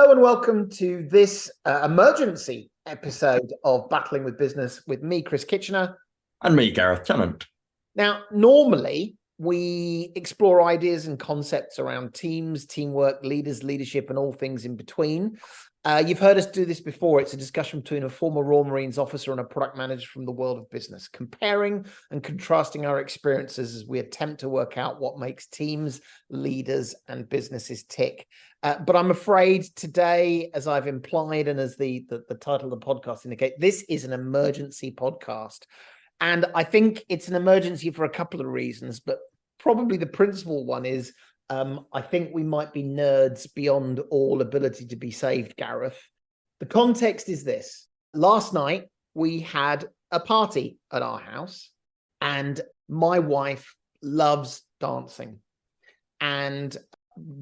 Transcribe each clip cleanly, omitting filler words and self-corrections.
Hello and welcome to this emergency episode of Battling with Business with me, Chris Kitchener. And me, Gareth Tennant. Now, normally we explore ideas and concepts around teams, teamwork, leaders, leadership, and all things in between. You've heard us do this before. It's a discussion between a former Royal Marines officer and a product manager from the world of business, comparing and contrasting our experiences as we attempt to work out what makes teams, leaders, and businesses tick. But I'm afraid today, as I've implied, and as the title of the podcast indicates, this is an emergency podcast. And I think it's an emergency for a couple of reasons, but probably the principal one is I think we might be nerds beyond all ability to be saved, Gareth. The context is this. Last night, we had a party at our house, and my wife loves dancing. And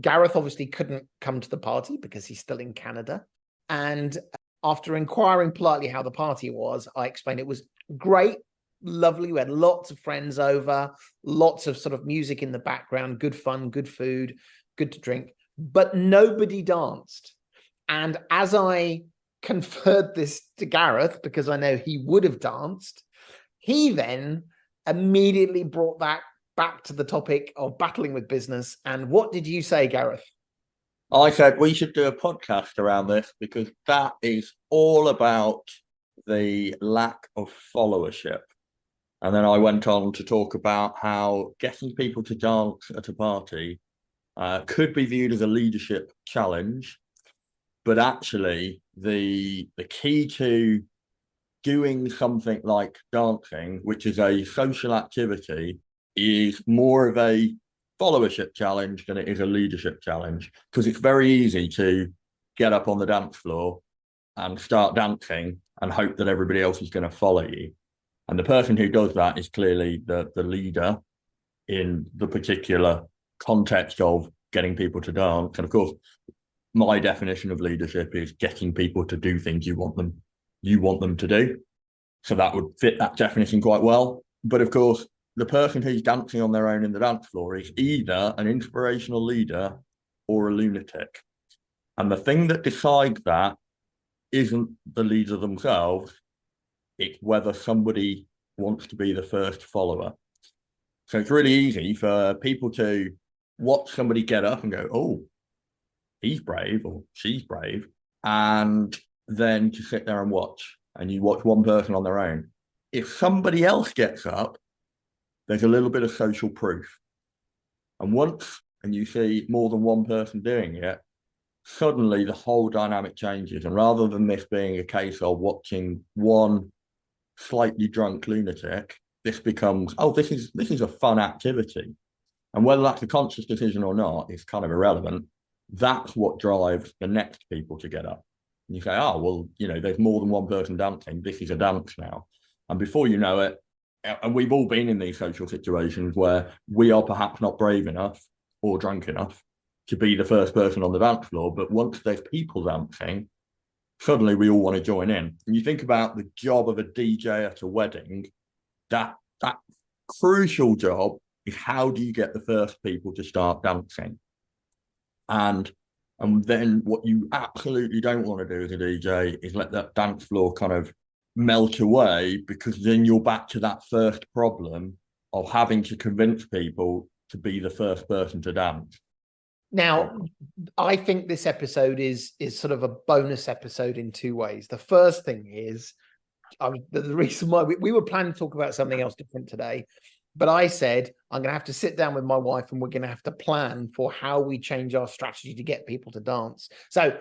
Gareth obviously couldn't come to the party because he's still in Canada. And after inquiring politely how the party was, I explained it was great. Lovely. We had lots of friends over, lots of sort of music in the background, good fun, good food, good to drink, but nobody danced. And as I conferred this to Gareth, because I know he would have danced, he then immediately brought that back to the topic of battling with business. And what did you say, Gareth? I said we should do a podcast around this because that is all about the lack of followership. And then I went on to talk about how getting people to dance at a party could be viewed as a leadership challenge. But actually, the key to doing something like dancing, which is a social activity, is more of a followership challenge than it is a leadership challenge. Because it's very easy to get up on the dance floor and start dancing and hope that everybody else is going to follow you. And the person who does that is clearly the leader in the particular context of getting people to dance. And of course, my definition of leadership is getting people to do things you want them to do. So that would fit that definition quite well. But of course, the person who's dancing on their own in the dance floor is either an inspirational leader or a lunatic. And the thing that decides that isn't the leader themselves. It's whether somebody wants to be the first follower. So it's really easy for people to watch somebody get up and go, oh, he's brave or she's brave, and then to sit there and watch. And you watch one person on their own. If somebody else gets up, there's a little bit of social proof. And once, and you see more than one person doing it, suddenly the whole dynamic changes. And rather than this being a case of watching one slightly drunk lunatic, this becomes, oh, this is a fun activity. And whether that's a conscious decision or not is kind of irrelevant. That's what drives the next people to get up. And you say, oh, well, there's more than one person dancing. This is a dance now. And before you know it, and we've all been in these social situations where we are perhaps not brave enough or drunk enough to be the first person on the dance floor. But once there's people dancing, suddenly we all want to join in. And you think about the job of a DJ at a wedding, that crucial job is how do you get the first people to start dancing? And then what you absolutely don't want to do as a DJ is let that dance floor kind of melt away, because then you're back to that first problem of having to convince people to be the first person to dance. Now, I think this episode is sort of a bonus episode in two ways. The first thing is, the reason why we were planning to talk about something else different today, but I said, I'm going to have to sit down with my wife and we're going to have to plan for how we change our strategy to get people to dance. So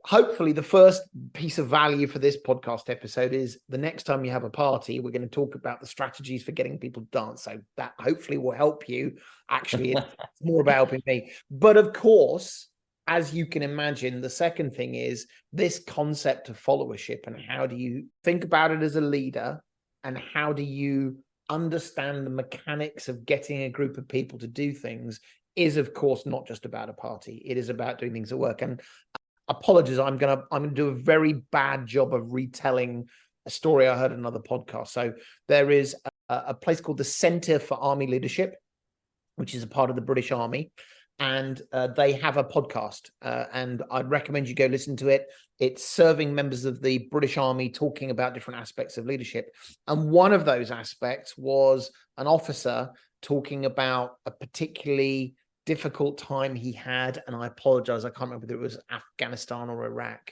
hopefully the first piece of value for this podcast episode is the next time you have a party, we're going to talk about the strategies for getting people to dance. So that hopefully will help you. Actually, it's more about helping me. But of course, as you can imagine, the second thing is this concept of followership, and how do you think about it as a leader, and how do you understand the mechanics of getting a group of people to do things is, of course, not just about a party. It is about doing things at work. And apologies, I'm gonna do a very bad job of retelling a story I heard in another podcast. So there is a place called the Centre for Army Leadership, which is a part of the British Army. and they have a podcast, and I'd recommend you go listen to it. It's serving members of the British Army talking about different aspects of leadership. And one of those aspects was an officer talking about a particularly difficult time he had. And I apologize, I can't remember whether it was Afghanistan or Iraq.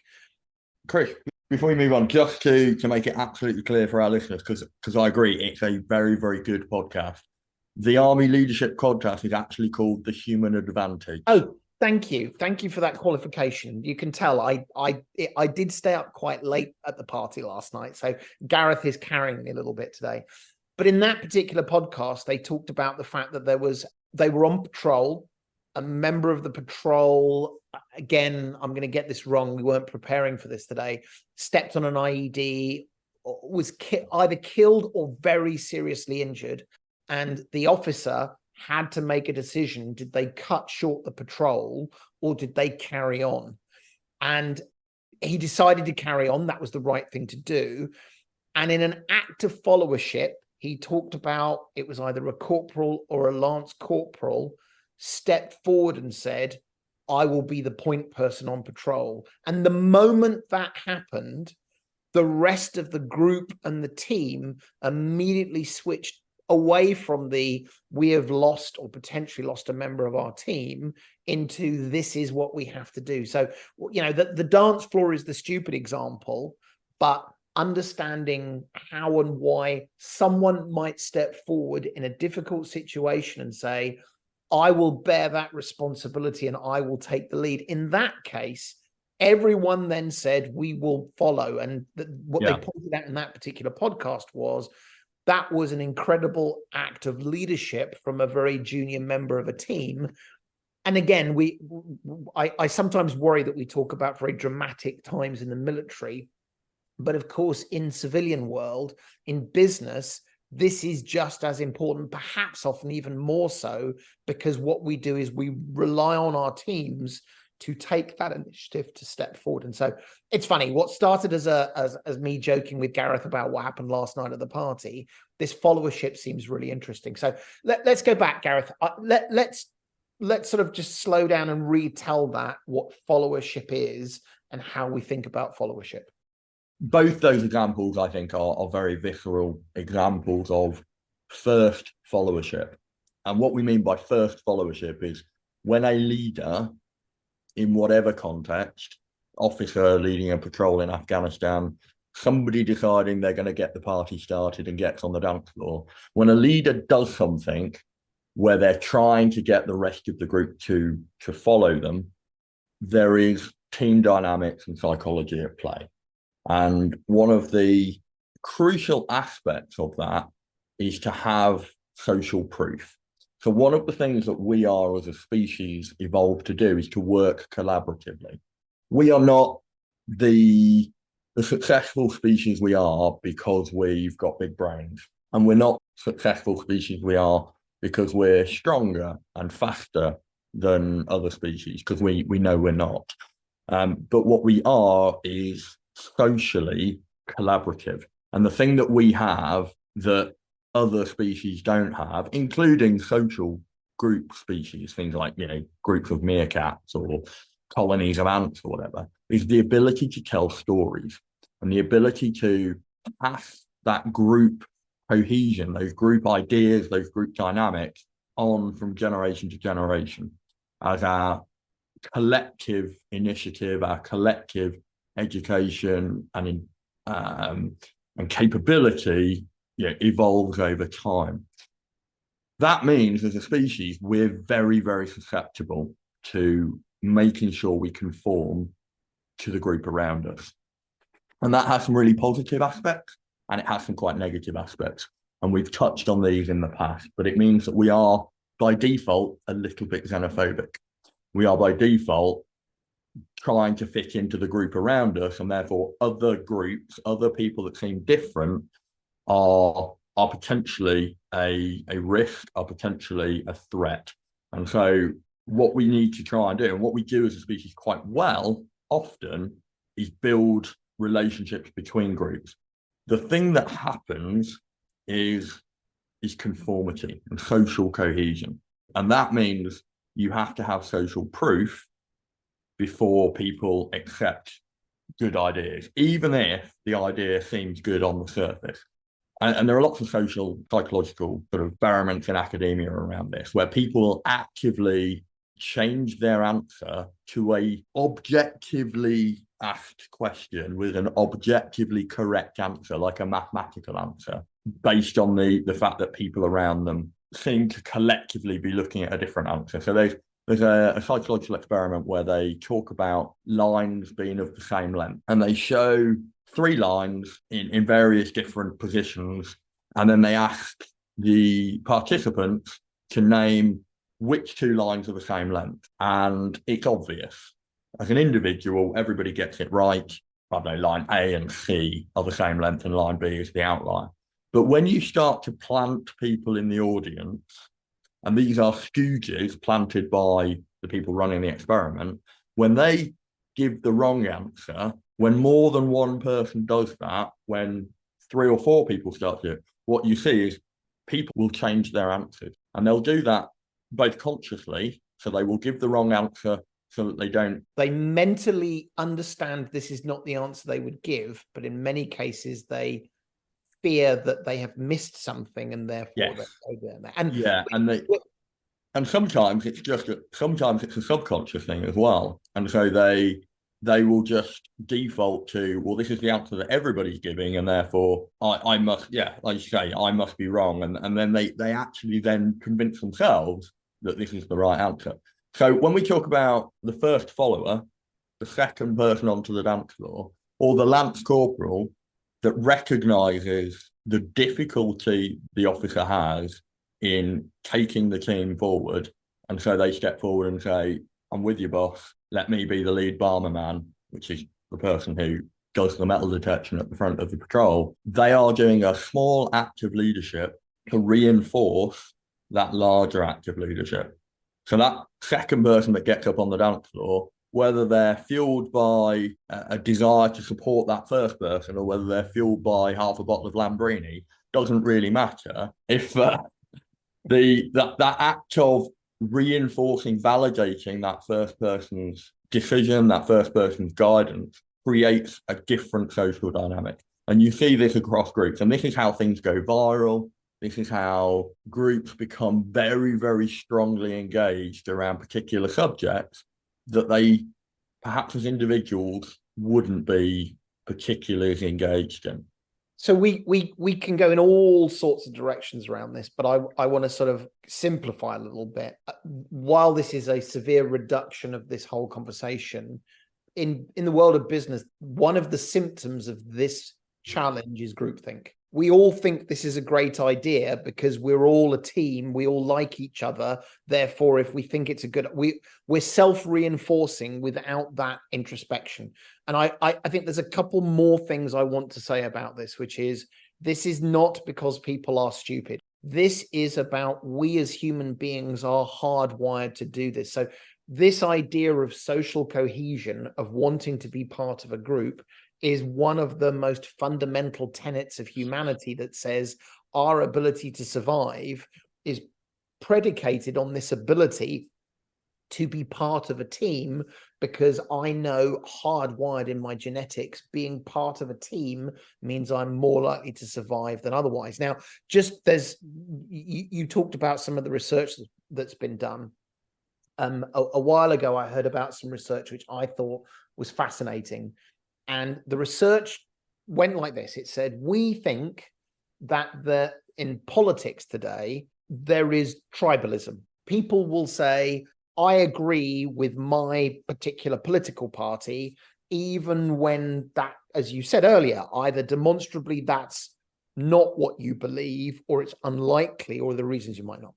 Chris, before we move on, just to make it absolutely clear for our listeners, because I agree, it's a very, very good podcast. The Army Leadership podcast is actually called The Human Advantage. Oh, thank you. Thank you for that qualification. You can tell I did stay up quite late at the party last night, so Gareth is carrying me a little bit today. But in that particular podcast, they talked about the fact that they were on patrol. A member of the patrol, again, I'm going to get this wrong, we weren't preparing for this today, stepped on an IED, was either killed or very seriously injured. And the officer had to make a decision. Did they cut short the patrol or did they carry on? And he decided to carry on. That was the right thing to do. And in an act of followership, he talked about, it was either a corporal or a lance corporal, stepped forward and said, I will be the point person on patrol. And the moment that happened, the rest of the group and the team immediately switched away from the we have lost or potentially lost a member of our team into this is what we have to do. So, you know, the dance floor is the stupid example, but understanding how and why someone might step forward in a difficult situation and say, I will bear that responsibility and I will take the lead. In that case, everyone then said, we will follow. And what they pointed out in that particular podcast was, that was an incredible act of leadership from a very junior member of a team. And again, I sometimes worry that we talk about very dramatic times in the military, but of course, in civilian world, in business, this is just as important, perhaps often even more so, because what we do is we rely on our teams to take that initiative to step forward. And so it's funny, what started as me joking with Gareth about what happened last night at the party, this followership seems really interesting. So let's go back, Gareth. Let's sort of just slow down and retell that, what followership is and how we think about followership. Both those examples, I think, are very visceral examples of first followership. And what we mean by first followership is when a leader, in whatever context, officer leading a patrol in Afghanistan, somebody deciding they're going to get the party started and gets on the dance floor. When a leader does something where they're trying to get the rest of the group to follow them, there is team dynamics and psychology at play. And one of the crucial aspects of that is to have social proof. So one of the things that we are as a species evolved to do is to work collaboratively. We are not the successful species we are because we've got big brains. And we're not successful species we are because we're stronger and faster than other species, because we know we're not. But what we are is socially collaborative. And the thing that we have that other species don't have, including social group species, things like, you know, groups of meerkats or colonies of ants or whatever, is the ability to tell stories and the ability to pass that group cohesion, those group ideas, those group dynamics on from generation to generation as our collective initiative, our collective education and capability, you know, evolves over time. That means as a species, we're very, very susceptible to making sure we conform to the group around us. And that has some really positive aspects and it has some quite negative aspects. And we've touched on these in the past, but it means that we are by default a little bit xenophobic. We are by default trying to fit into the group around us, and therefore other groups, other people that seem different are potentially a risk, are potentially a threat. And so what we need to try and do, and what we do as a species quite well often, is build relationships between groups. The thing that happens is conformity and social cohesion. And that means you have to have social proof before people accept good ideas, even if the idea seems good on the surface. And there are lots of social, psychological sort of experiments in academia around this, where people actively change their answer to a objectively asked question with an objectively correct answer, like a mathematical answer, based on the fact that people around them seem to collectively be looking at a different answer. So there's a psychological experiment where they talk about lines being of the same length, and they show 3 lines in various different positions, and then they ask the participants to name which 2 lines are the same length. And it's obvious. As an individual, everybody gets it right. I don't know, line A and C are the same length and line B is the outlier. But when you start to plant people in the audience, and these are stooges planted by the people running the experiment, when they give the wrong answer, when more than one person does that, when 3 or 4 people start to do it, what you see is people will change their answers. And they'll do that both consciously, so they will give the wrong answer so that they don't. They mentally understand this is not the answer they would give, but in many cases they fear that they have missed something, and therefore Yes. they go there. And yeah, and sometimes it's a subconscious thing as well, and so they will just default to, well, this is the answer that everybody's giving, and therefore I must, like you say, I must be wrong, and then they actually then convince themselves that this is the right answer. So when we talk about the first follower, the second person onto the dance floor, or the lance corporal that recognizes the difficulty the officer has in taking the team forward, and so they step forward and say, I'm with you, boss. Let me be the lead barman man, which is the person who does the metal detection at the front of the patrol. They are doing a small act of leadership to reinforce that larger act of leadership. So that second person that gets up on the dance floor, whether they're fueled by a desire to support that first person, or whether they're fueled by half a bottle of Lambrini, doesn't really matter. If that act of reinforcing, validating that first person's decision, that first person's guidance, creates a different social dynamic. And you see this across groups, and this is how things go viral. This is how groups become very, very strongly engaged around particular subjects that they, perhaps as individuals, wouldn't be particularly as engaged in. So we can go in all sorts of directions around this, but I want to sort of simplify a little bit. While this is a severe reduction of this whole conversation, in the world of business, one of the symptoms of this challenge is groupthink. We all think this is a great idea because we're all a team, we all like each other. Therefore, if we think it's a good, we're self-reinforcing without that introspection. And I think there's a couple more things I want to say about this, which is, this is not because people are stupid. This is about, we as human beings are hardwired to do this. So this idea of social cohesion, of wanting to be part of a group, is one of the most fundamental tenets of humanity, that says our ability to survive is predicated on this ability to be part of a team, because I know, hardwired in my genetics, being part of a team means I'm more likely to survive than otherwise. Now, you talked about some of the research that's been done. A while ago, I heard about some research which I thought was fascinating. And the research went like this. It said, we think that in politics today, there is tribalism. People will say, I agree with my particular political party, even when that, as you said earlier, either demonstrably that's not what you believe, or it's unlikely, or the reasons you might not.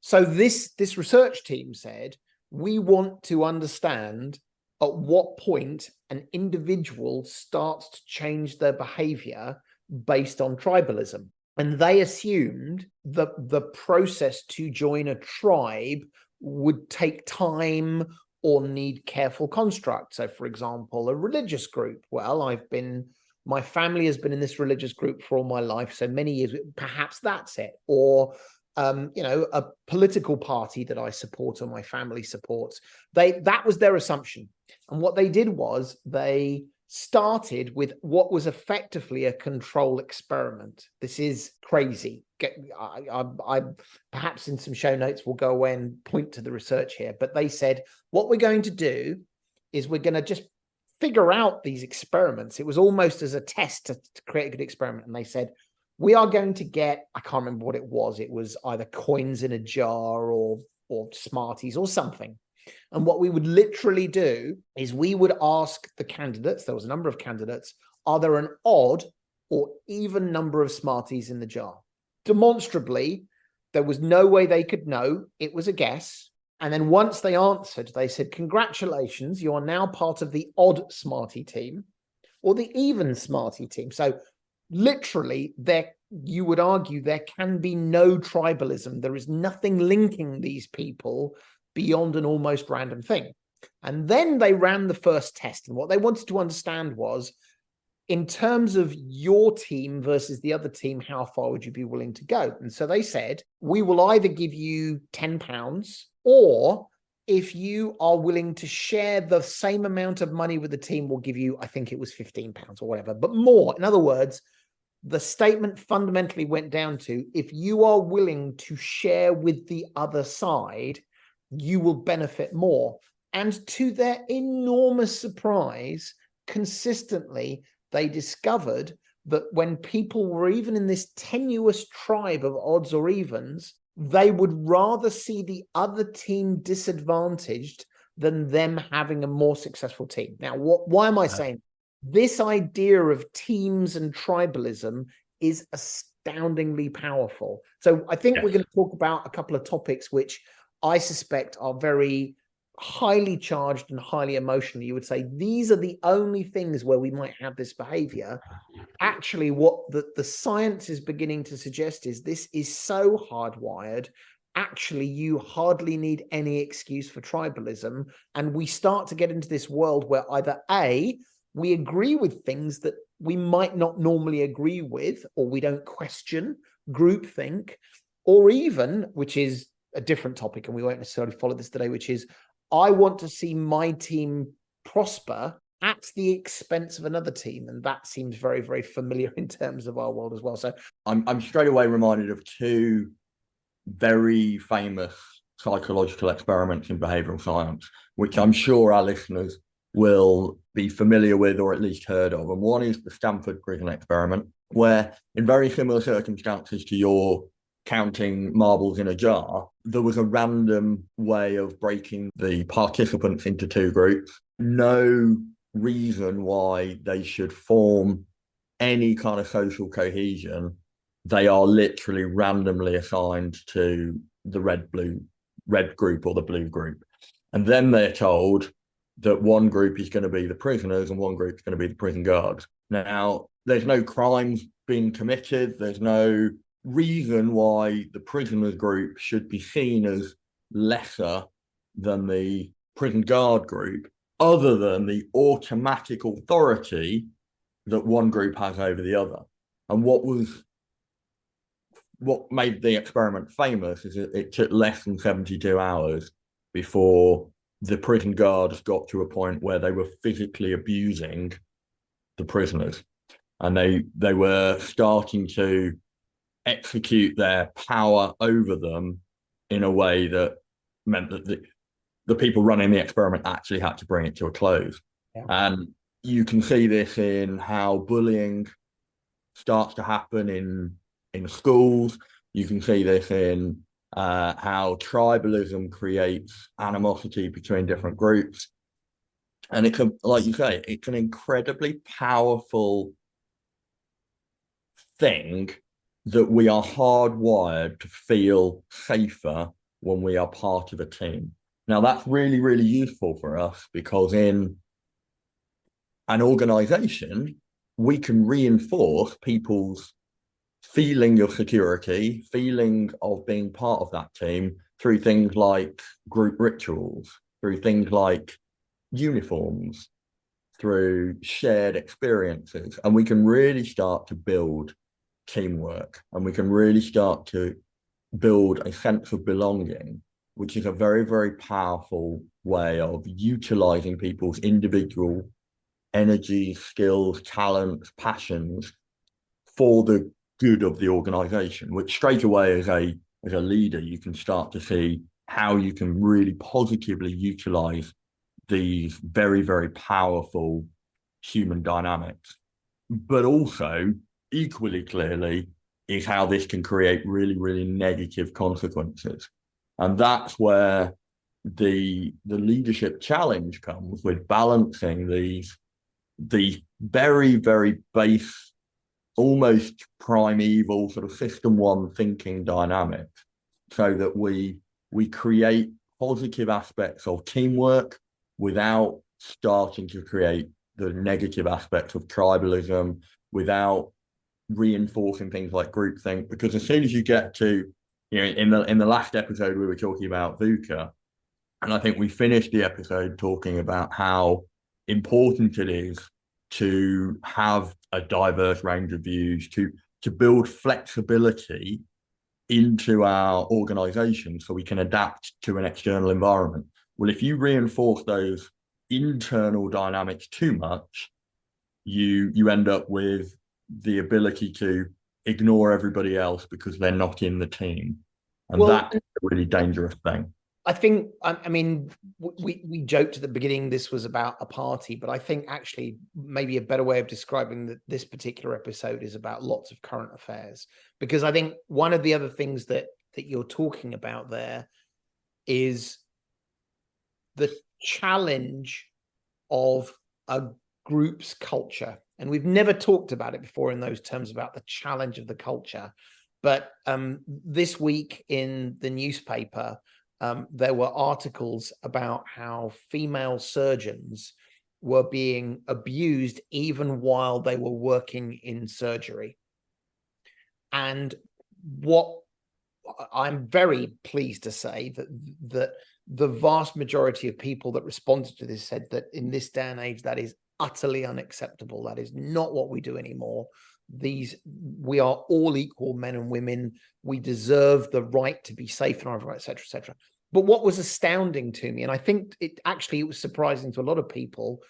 So this research team said, we want to understand at what point an individual starts to change their behavior based on tribalism. And they assumed that the process to join a tribe would take time or need careful construct. So, for example, a religious group. Well, my family has been in this religious group for all my life, so many years, perhaps that's it. Or a political party that I support or my family supports. That was their assumption. And what they did was they started with what was effectively a control experiment. This is crazy. I perhaps in some show notes will go away and point to the research here, but they said, what we're going to do is we're going to just figure out these experiments. It was almost as a test to create a good experiment. And they said, we are going to get, I can't remember what it was either coins in a jar or Smarties or something. And what we would literally do is we would ask the candidates, there was a number of candidates, are there an odd or even number of Smarties in the jar? Demonstrably, there was no way they could know. It was a guess. And then once they answered, they said, congratulations, you are now part of the odd Smartie team or the even Smartie team. So literally, you would argue there can be no tribalism. There is nothing linking these people beyond an almost random thing. And then they ran the first test. And what they wanted to understand was, in terms of your team versus the other team, how far would you be willing to go? And so they said, we will either give you £10, or if you are willing to share the same amount of money with the team, we'll give you, I think it was £15 or whatever, but more. In other words, the statement fundamentally went down to, if you are willing to share with the other side, you will benefit more. And to their enormous surprise, consistently, they discovered that when people were even in this tenuous tribe of odds or evens, they would rather see the other team disadvantaged than them having a more successful team. Now, why am I saying this idea of teams and tribalism is astoundingly powerful? So I think we're going to talk about a couple of topics which I suspect are very highly charged and highly emotional. You would say these are the only things where we might have this behavior. Actually, what the science is beginning to suggest is this is so hardwired. Actually, you hardly need any excuse for tribalism. And we start to get into this world where either A, we agree with things that we might not normally agree with, or we don't question groupthink, or even, which is a different topic, and we won't necessarily follow this today, which is, I want to see my team prosper at the expense of another team. And that seems very, very familiar in terms of our world as well. So I'm straight away reminded of two very famous psychological experiments in behavioral science, which I'm sure our listeners will be familiar with or at least heard of. And one is the Stanford prison experiment, where in very similar circumstances to your counting marbles in a jar, there was a random way of breaking the participants into two groups. No reason why they should form any kind of social cohesion. They are literally randomly assigned to the red group or the blue group. And then they're told that one group is going to be the prisoners and one group is going to be the prison guards. Now, there's no crimes being committed. There's no reason why the prisoners group should be seen as lesser than the prison guard group, other than the automatic authority that one group has over the other. And what made the experiment famous is it took less than 72 hours before the prison guards got to a point where they were physically abusing the prisoners, and they were starting to execute their power over them in a way that meant that the people running the experiment actually had to bring it to a close. Yeah. And you can see this in how bullying starts to happen in schools. You can see this in how tribalism creates animosity between different groups. And it can, like you say, it's an incredibly powerful thing that we are hardwired to feel safer when we are part of a team. Now, that's really, really useful for us, because in an organization, we can reinforce people's feeling of security, feeling of being part of that team through things like group rituals, through things like uniforms, through shared experiences. And we can really start to build teamwork, and we can really start to build a sense of belonging, which is a very, very powerful way of utilizing people's individual energies, skills, talents, passions for the good of the organization, which straight away as a leader, you can start to see how you can really positively utilize these very, very powerful human dynamics. But also, equally clearly, is how this can create really, really negative consequences. And that's where the leadership challenge comes, with balancing these very, very base, almost primeval sort of system one thinking dynamics, so that we create positive aspects of teamwork without starting to create the negative aspects of tribalism, without reinforcing things like groupthink. Because as soon as you get to, in the last episode we were talking about VUCA, and I think we finished the episode talking about how important it is to have a diverse range of views, to build flexibility into our organization so we can adapt to an external environment. Well, if you reinforce those internal dynamics too much, you end up with the ability to ignore everybody else because they're not in the team. And that's a really dangerous thing. I think, I mean, we joked at the beginning this was about a party, but I think actually maybe a better way of describing this particular episode is about lots of current affairs. Because I think one of the other things that you're talking about there is the challenge of a group's culture. And we've never talked about it before in those terms, about the challenge of the culture. But this week in the newspaper, there were articles about how female surgeons were being abused even while they were working in surgery. And what I'm very pleased to say that the vast majority of people that responded to this said that in this day and age, that is utterly unacceptable. That is not what we do anymore. We are all equal, men and women. We deserve the right to be safe and et cetera, et cetera. But what was astounding to me, and I think it was surprising to a lot of people,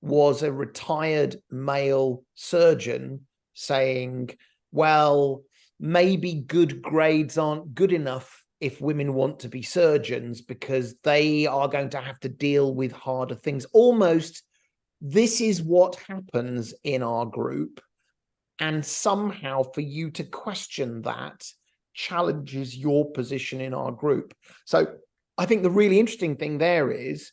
was a retired male surgeon saying, well, maybe good grades aren't good enough if women want to be surgeons because they are going to have to deal with harder things. Almost, this is what happens in our group. And somehow for you to question that challenges your position in our group. So I think the really interesting thing there is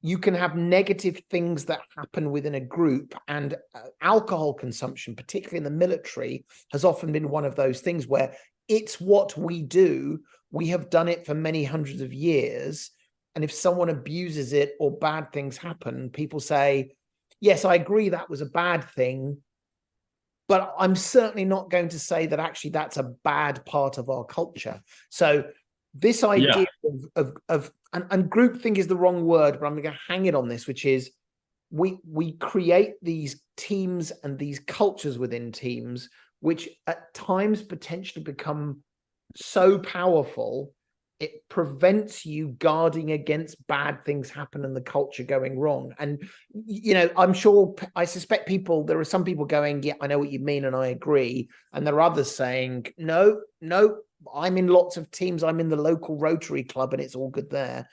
you can have negative things that happen within a group, and alcohol consumption, particularly in the military, has often been one of those things where it's what we do. We have done it for many hundreds of years. And if someone abuses it or bad things happen, people say, yes, I agree that was a bad thing, but I'm certainly not going to say that actually that's a bad part of our culture. So this idea of groupthink is the wrong word, but I'm going to hang it on this, which is we create these teams and these cultures within teams, which at times potentially become so powerful, it prevents you guarding against bad things happen and the culture going wrong. And, I suspect there are some people going, yeah, I know what you mean and I agree. And there are others saying, no, I'm in lots of teams. I'm in the local Rotary Club and it's all good there.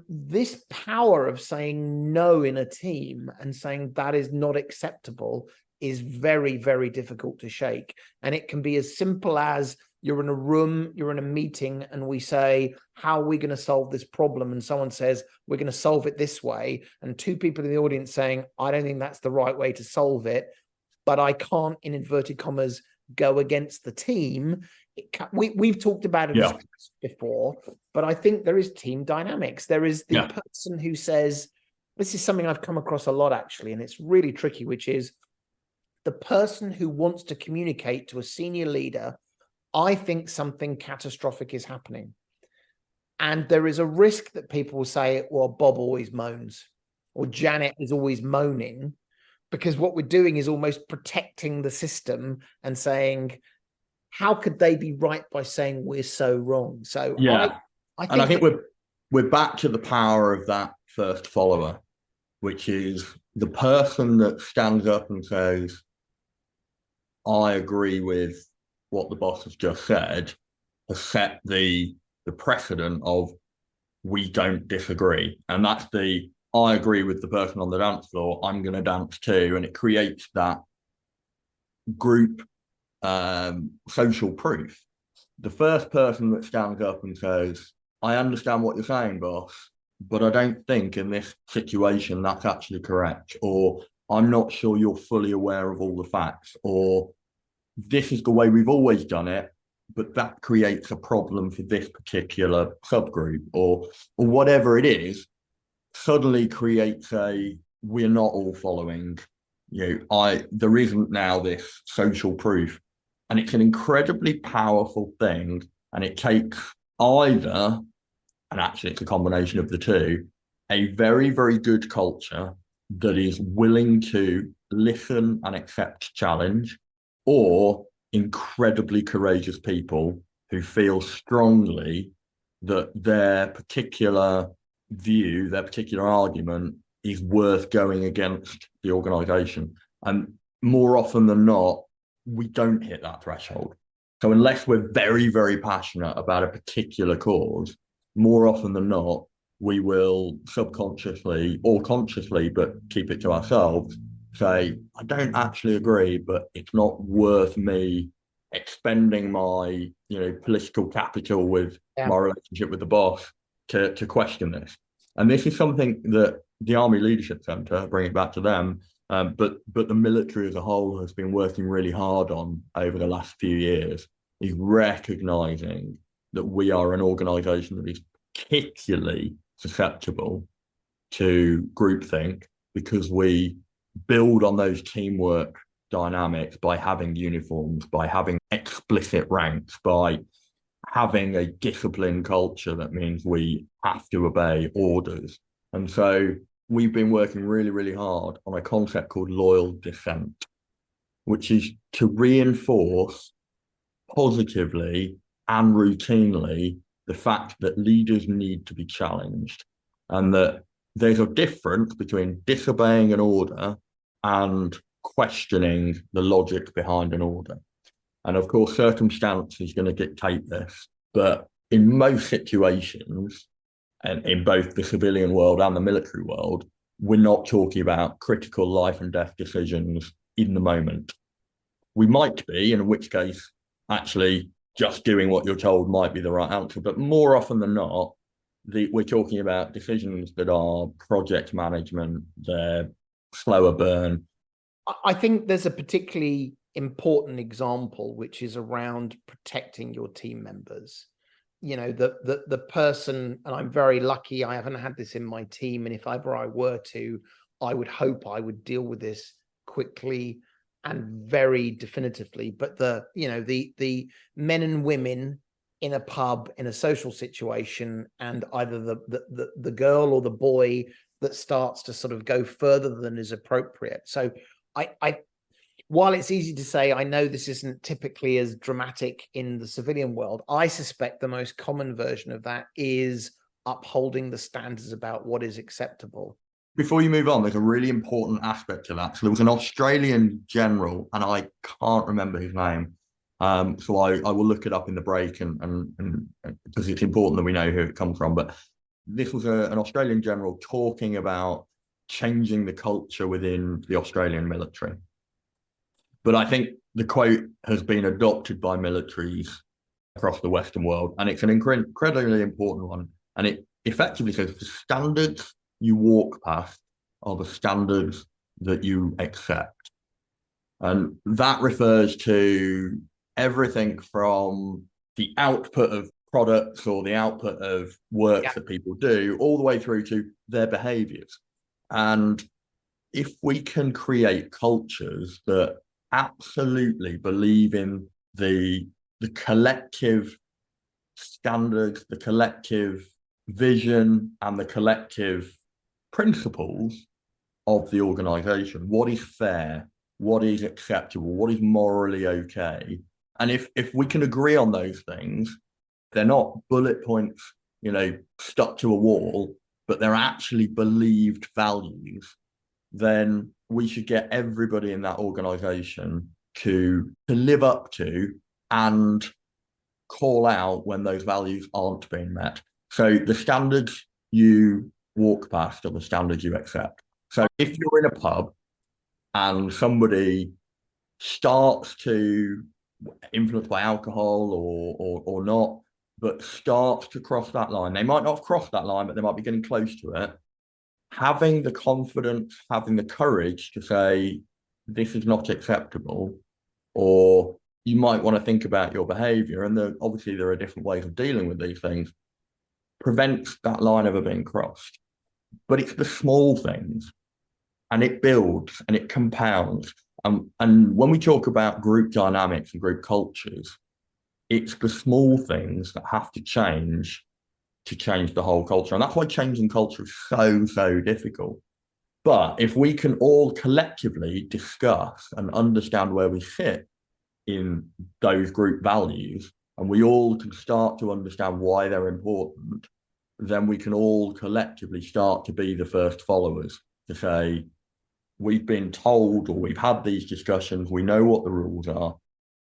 This power of saying no in a team and saying that is not acceptable is very, very difficult to shake. And it can be as simple as you're in a room, you're in a meeting, and we say, how are we going to solve this problem? And someone says, we're going to solve it this way. And two people in the audience saying, I don't think that's the right way to solve it, but I can't, in inverted commas, go against the team. We've talked about it before, but I think there is team dynamics. There is the person who says, this is something I've come across a lot actually, and it's really tricky, which is the person who wants to communicate to a senior leader, I think something catastrophic is happening. And there is a risk that people will say, well, Bob always moans, or Janet is always moaning, because what we're doing is almost protecting the system and saying, how could they be right by saying we're so wrong? So Yeah. I think we're back to the power of that first follower, which is the person that stands up and says, I agree with what the boss has just said, has set the precedent of we don't disagree. And that's the I agree with the person on the dance floor, I'm going to dance too. And it creates that group social proof. The first person that stands up and says, I understand what you're saying, boss, but I don't think in this situation that's actually correct, or I'm not sure you're fully aware of all the facts, or this is the way we've always done it, but that creates a problem for this particular subgroup, or whatever it is, suddenly creates a we're not all following. There isn't now this social proof. And it's an incredibly powerful thing. And it takes either, and actually it's a combination of the two, a very, very good culture that is willing to listen and accept challenge, or incredibly courageous people who feel strongly that their particular view, their particular argument is worth going against the organization. And more often than not, we don't hit that threshold. So unless we're very, very passionate about a particular cause, more often than not, we will subconsciously or consciously, but keep it to ourselves, say, I don't actually agree, but it's not worth me expending my, political capital with my relationship with the boss to question this. And this is something that the Army Leadership Centre, bring it back to them, but the military as a whole has been working really hard on over the last few years, is recognising that we are an organisation that is particularly susceptible to groupthink, because we build on those teamwork dynamics by having uniforms, by having explicit ranks, by having a disciplined culture that means we have to obey orders. And so we've been working really, really hard on a concept called loyal dissent, which is to reinforce positively and routinely the fact that leaders need to be challenged, and that there's a difference between disobeying an order and questioning the logic behind an order. And of course, circumstance is going to dictate this. But in most situations, and in both the civilian world and the military world, we're not talking about critical life and death decisions in the moment. We might be, in which case, actually, just doing what you're told might be the right answer. But more often than not, we're talking about decisions that are project management, they're slower burn. I think there's a particularly important example, which is around protecting your team members. The person, and I'm very lucky, I haven't had this in my team, and if ever I were to, I would hope I would deal with this quickly and very definitively. But the men and women in a pub, in a social situation, and either the girl or the boy that starts to sort of go further than is appropriate. So while it's easy to say, I know this isn't typically as dramatic in the civilian world, I suspect the most common version of that is upholding the standards about what is acceptable. Before you move on, there's a really important aspect to that. So there was an Australian general, and I can't remember his name. So I will look it up in the break, and because it's important that we know who it comes from. But this was an Australian general talking about changing the culture within the Australian military. But I think the quote has been adopted by militaries across the Western world, and it's an incredibly important one. And it effectively says the standards you walk past are the standards that you accept. And that refers to everything from the output of products or the output of work that people do, all the way through to their behaviours. And if we can create cultures that absolutely believe in the collective standards, the collective vision, and the collective principles of the organization, what is fair, what is acceptable, what is morally okay, And if we can agree on those things, they're not bullet points, stuck to a wall, but they're actually believed values, then we should get everybody in that organization to live up to and call out when those values aren't being met. So the standards you walk past are the standards you accept. So if you're in a pub and somebody starts to, influenced by alcohol or not, but starts to cross that line, they might not have crossed that line, but they might be getting close to it. Having the confidence, having the courage to say, this is not acceptable, or you might want to think about your behavior. And obviously there are different ways of dealing with these things, prevents that line ever being crossed. But it's the small things, and it builds and it compounds. And when we talk about group dynamics and group cultures, it's the small things that have to change the whole culture. And that's why changing culture is so difficult. But if we can all collectively discuss and understand where we sit in those group values, and we all can start to understand why they're important, then we can all collectively start to be the first followers, to say, we've been told, or we've had these discussions, we know what the rules are,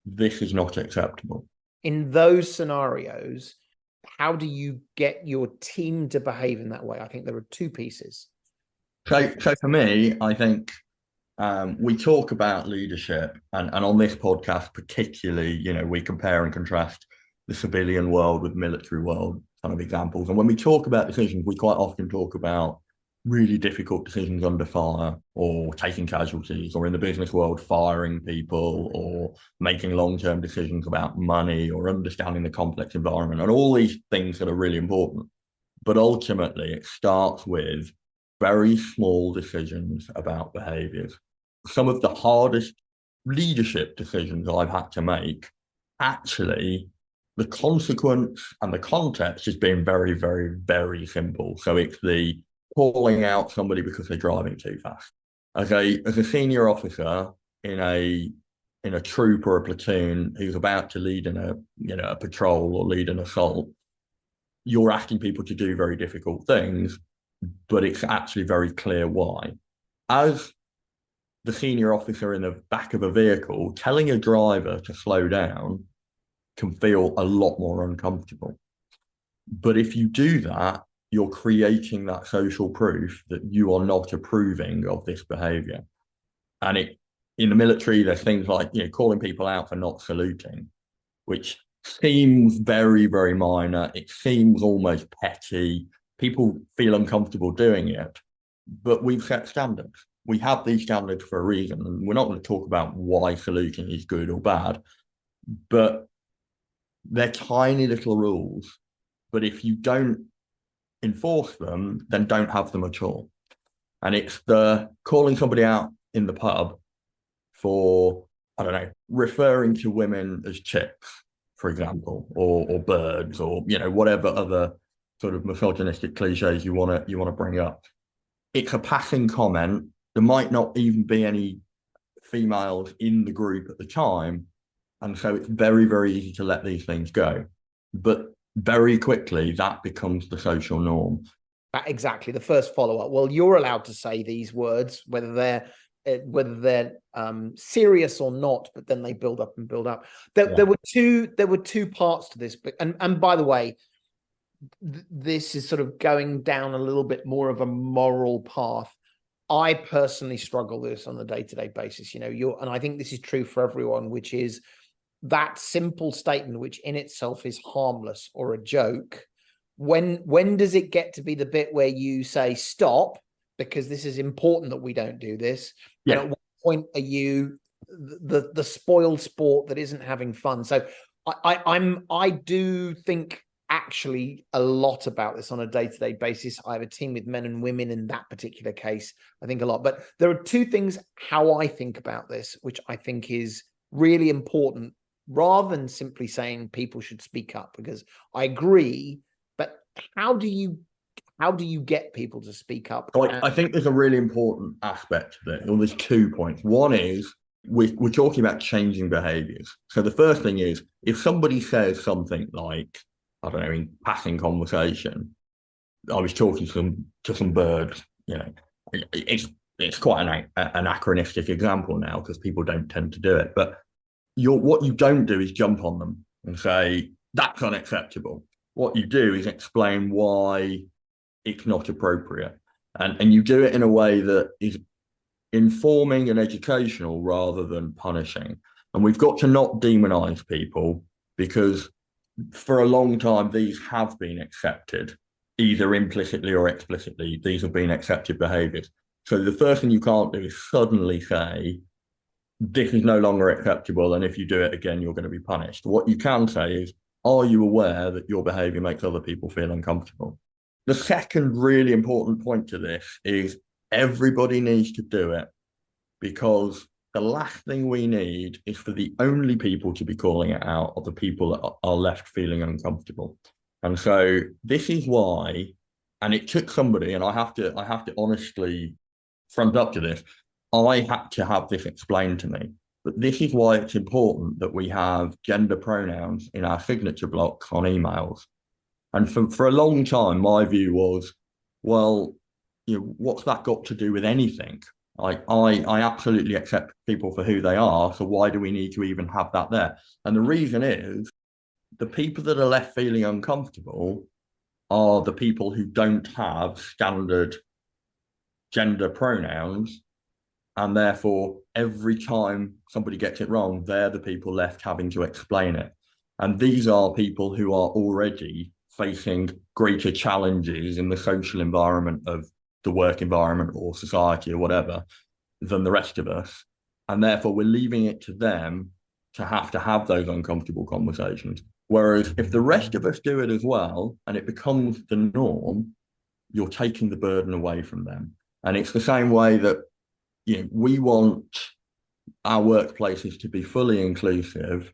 this is not acceptable. In those scenarios, how do you get your team to behave in that way? I think there are two pieces. So for me, I think we talk about leadership, and on this podcast particularly, we compare and contrast the civilian world with military world kind of examples. And when we talk about decisions, we quite often talk about really difficult decisions under fire, or taking casualties, or in the business world, firing people, or making long-term decisions about money, or understanding the complex environment, and all these things that are really important. But ultimately, it starts with very small decisions about behaviors. Some of the hardest leadership decisions I've had to make, actually, the consequence and the context has been very simple. So it's the calling out somebody because they're driving too fast. As a senior officer in a troop or a platoon who's about to lead in a patrol or lead an assault, you're asking people to do very difficult things, but it's actually very clear why. As the senior officer in the back of a vehicle, telling a driver to slow down can feel a lot more uncomfortable. But if you do that, you're creating that social proof that you are not approving of this behavior. And in the military, there's things like, calling people out for not saluting, which seems very minor. It seems almost petty. People feel uncomfortable doing it, but we've set standards. We have these standards for a reason, and we're not going to talk about why saluting is good or bad, but they're tiny little rules. But if you don't enforce them, then don't have them at all. And it's the calling somebody out in the pub for, I don't know, referring to women as chicks, for example, or birds, or whatever other sort of misogynistic cliches you want to bring up. It's a passing comment. There might not even be any females in the group at the time, and so it's very easy to let these things go. But very quickly, that becomes the social norm. Exactly, the first follow-up. Well, you're allowed to say these words, whether they're serious or not, but then they build up and build up. There were two parts to this, but and by the way, this is sort of going down a little bit more of a moral path. I personally struggle with this on a day-to-day basis. And I think this is true for everyone, which is that simple statement, which in itself is harmless or a joke. When does it get to be the bit where you say stop, because this is important that we don't do this? Yeah. And at what point are you the spoiled sport that isn't having fun? So I do think actually a lot about this on a day-to-day basis. I have a team with men and women in that particular case. I think a lot, but there are two things how I think about this, which I think is really important, rather than simply saying people should speak up, because I agree, but how do you get people to speak up? I think there's a really important aspect to it. Well, there's 2 points. One is we're talking about changing behaviors. So the first thing is, if somebody says something like, I don't know, in passing conversation, I was talking to some birds, you know, it's quite an anachronistic example now because people don't tend to do it. But what you don't do is jump on them and say that's unacceptable. What you do is explain why it's not appropriate, and you do it in a way that is informing and educational rather than punishing. And we've got to not demonize people, because for a long time these have been accepted, either implicitly or explicitly. These have been accepted behaviors. So the first thing you can't do is suddenly say this is no longer acceptable, and if you do it again you're going to be punished. What you can say is, are you aware that your behavior makes other people feel uncomfortable? The second really important point to this is everybody needs to do it, because the last thing we need is for the only people to be calling it out are the people that are left feeling uncomfortable. And so this is why, and it took somebody, and I have to honestly front up to this, I had to have this explained to me. But this is why it's important that we have gender pronouns in our signature blocks on emails. And for a long time, my view was, well, you know, what's that got to do with anything? I absolutely accept people for who they are, so why do we need to even have that there? And the reason is, the people that are left feeling uncomfortable are the people who don't have standard gender pronouns, and therefore every time somebody gets it wrong, they're the people left having to explain it. And these are people who are already facing greater challenges in the social environment of the work environment or society or whatever than the rest of us. And therefore we're leaving it to them to have those uncomfortable conversations. Whereas if the rest of us do it as well, and it becomes the norm, you're taking the burden away from them. And it's the same way that, you know, we want our workplaces to be fully inclusive,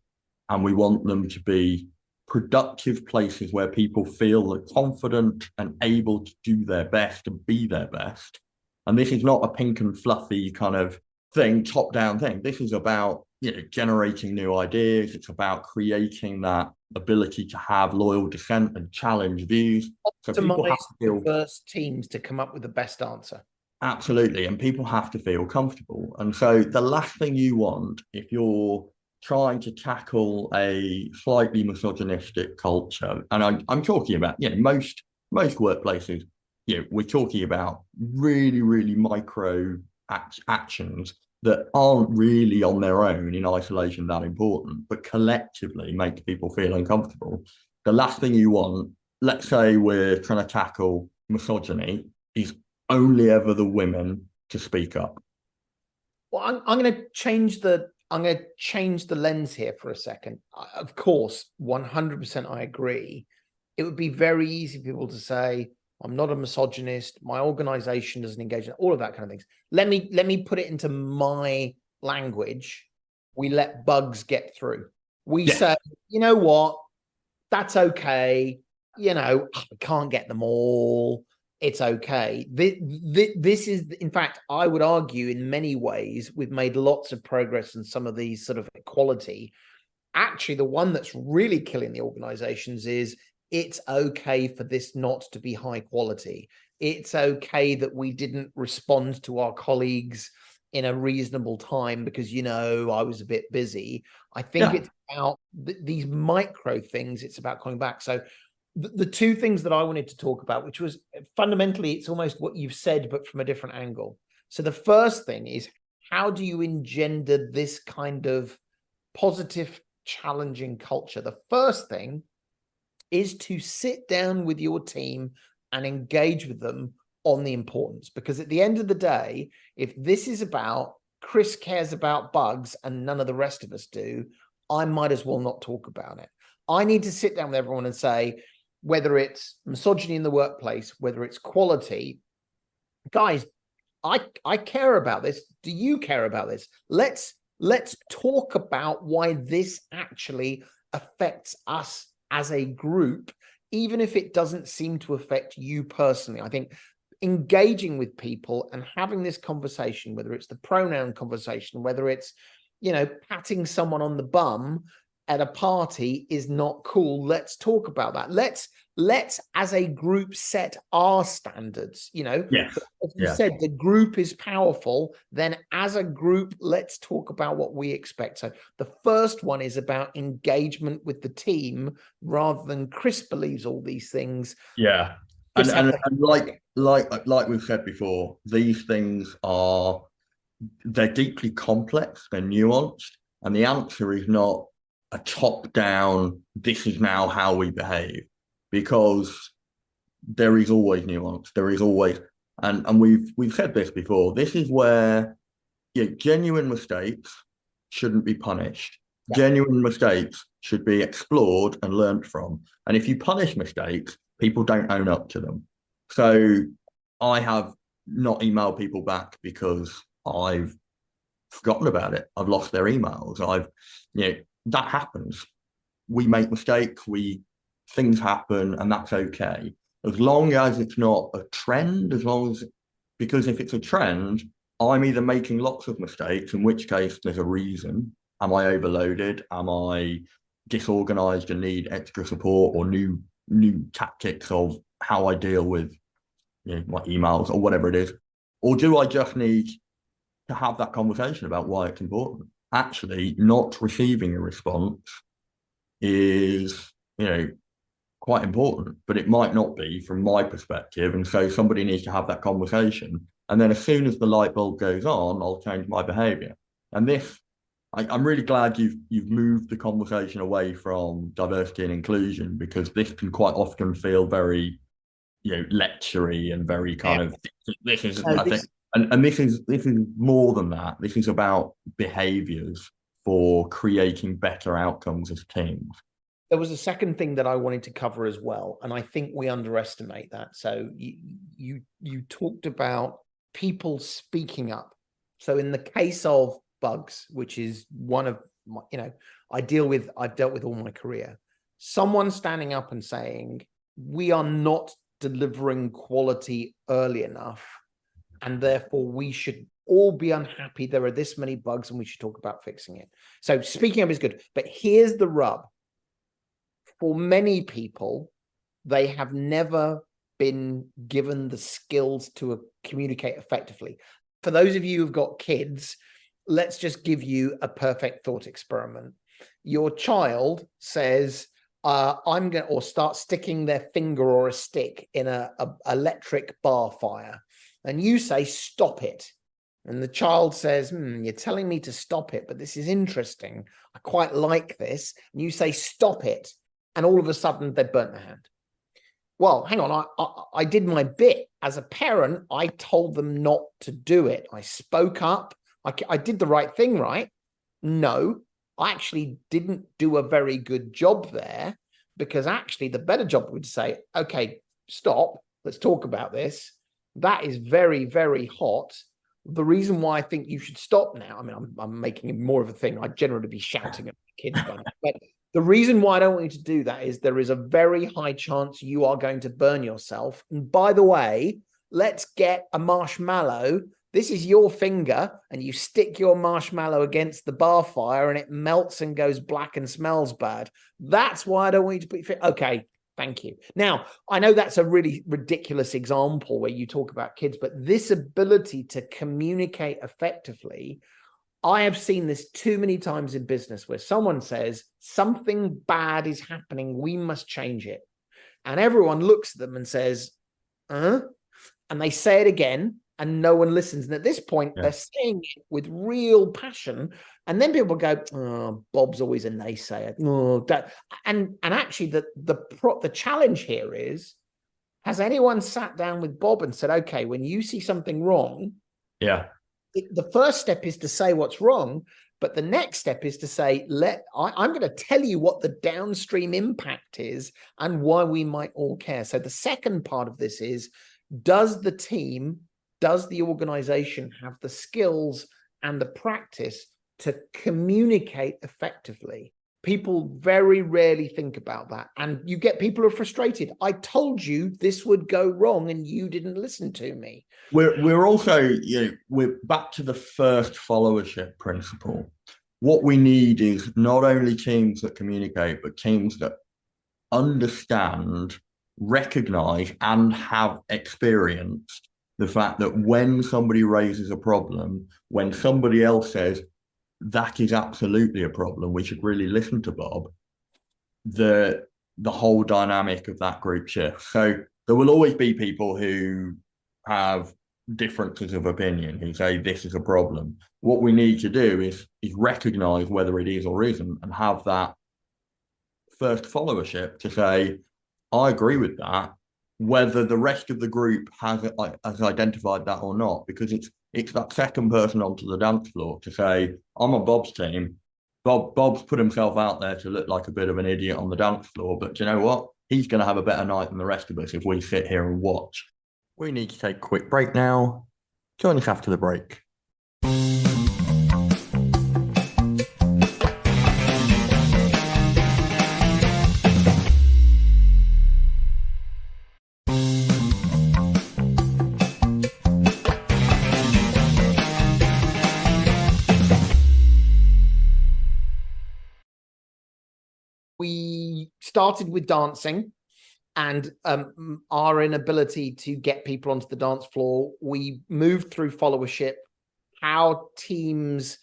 and we want them to be productive places where people feel confident and able to do their best and be their best. And this is not a pink and fluffy kind of thing, top-down thing. This is about, you know, generating new ideas. It's about creating that ability to have loyal dissent and challenge views. So people have to feel diverse teams to come up with the best answer. Absolutely. And people have to feel comfortable. And so the last thing you want, if you're trying to tackle a slightly misogynistic culture, and I'm talking about, you know, most workplaces, you know, we're talking about really, really micro actions that aren't really on their own in isolation that important, but collectively make people feel uncomfortable. The last thing you want, let's say we're trying to tackle misogyny, is only ever the women to speak up. Well, I'm going to change the lens here for a second. Of course, 100% I agree. It would be very easy for people to say, I'm not a misogynist, my organization doesn't engage in all of that kind of things. Let me put it into my language. We let bugs get through. We say, you know what, that's okay. You know, I can't get them all. It's okay. This is, in fact, I would argue in many ways, we've made lots of progress in some of these sort of equality. Actually, the one that's really killing the organizations is it's okay for this not to be high quality. It's okay that we didn't respond to our colleagues in a reasonable time because, you know, I was a bit busy. I think it's about these micro things. It's about coming back. So the two things that I wanted to talk about, which was fundamentally, it's almost what you've said, but from a different angle. So the first thing is, how do you engender this kind of positive, challenging culture? The first thing is to sit down with your team and engage with them on the importance. Because at the end of the day, if this is about Chris cares about bugs and none of the rest of us do, I might as well not talk about it. I need to sit down with everyone and say, whether it's misogyny in the workplace, whether it's quality, guys, I care about this. Do you care about this? Let's talk about why this actually affects us as a group, even if it doesn't seem to affect you personally. I think engaging with people and having this conversation, whether it's the pronoun conversation, whether it's patting someone on the bum at a party is not cool. Let's talk about that. Let's as a group set our standards. Yes. As you said, the group is powerful. Then as a group, let's talk about what we expect. So the first one is about engagement with the team rather than Chris believes all these things. Yeah. And like we've said before, these things they're deeply complex, they're nuanced, and the answer is not a top-down, this is now how we behave, because there is always nuance. There is always, and we've said this before. This is where genuine mistakes shouldn't be punished. Yeah. Genuine mistakes should be explored and learned from. And if you punish mistakes, people don't own up to them. So I have not emailed people back because I've forgotten about it. I've lost their emails. That happens. We make mistakes. Things happen, and that's okay. As long as it's not a trend, because if it's a trend, I'm either making lots of mistakes, in which case there's a reason. Am I overloaded? Am I disorganized and need extra support or new tactics of how I deal with my emails or whatever it is? Or do I just need to have that conversation about why it's important? Actually, not receiving a response is, quite important, but it might not be from my perspective. And so somebody needs to have that conversation. And then as soon as the light bulb goes on, I'll change my behavior. And this, I'm really glad you've moved the conversation away from diversity and inclusion, because this can quite often feel very, lectury and very kind of, this is, I think, and this is more than that. This is about behaviors for creating better outcomes as teams. There was a second thing that I wanted to cover as well, and I think we underestimate that. So you talked about people speaking up. So in the case of bugs, which is one of my, I've dealt with all my career, someone standing up and saying, we are not delivering quality early enough, and therefore we should all be unhappy. There are this many bugs and we should talk about fixing it. So speaking up is good, but here's the rub. For many people, they have never been given the skills to communicate effectively. For those of you who've got kids, let's just give you a perfect thought experiment. Your child says, I'm going to, or start sticking their finger or a stick in a electric bar fire. And you say, stop it. And the child says, you're telling me to stop it, but this is interesting. I quite like this. And you say, stop it. And all of a sudden they've burnt their hand. Well, hang on, I did my bit. As a parent, I told them not to do it. I spoke up. I did the right thing, right? No, I actually didn't do a very good job there, because actually the better job would say, okay, stop, let's talk about this. That is very, very hot. The reason why I think you should stop now, I mean, I'm making it more of a thing. I'd generally be shouting at kids, but the reason why I don't want you to do that is there is a very high chance you are going to burn yourself. And by the way, let's get a marshmallow. This is your finger, and you stick your marshmallow against the bar fire and it melts and goes black and smells bad. That's why I don't want you to put your finger. Okay, thank you. Now, I know that's a really ridiculous example where you talk about kids, but this ability to communicate effectively, I have seen this too many times in business where someone says something bad is happening, we must change it. And everyone looks at them and says, and they say it again and no one listens. And at this point, they're saying it with real passion. And then people go, oh, Bob's always a naysayer. Oh, and actually the challenge here is, has anyone sat down with Bob and said, okay, when you see something wrong, the first step is to say what's wrong, but the next step is to say, I'm going to tell you what the downstream impact is and why we might all care. So the second part of this is, does the organization have the skills and the practice to communicate effectively? People very rarely think about that. And you get people who are frustrated. I told you this would go wrong and you didn't listen to me. We're also, we're back to the first followership principle. what we need is not only teams that communicate, but teams that understand, recognize, and have experienced the fact that when somebody raises a problem, when somebody else says that is absolutely a problem, we should really listen to Bob, the whole dynamic of that group shifts. So there will always be people who have differences of opinion, who say this is a problem. What we need to do is recognize whether it is or isn't, and have that first followership to say, I agree with that, whether the rest of the group has identified that or not, because it's that second person onto the dance floor to say, I'm on Bob's team. Bob's put himself out there to look like a bit of an idiot on the dance floor, but do you know what? He's going to have a better night than the rest of us if we sit here and watch. We need to take a quick break now. Join us after the break. We started with dancing and our inability to get people onto the dance floor. We moved through followership, how teams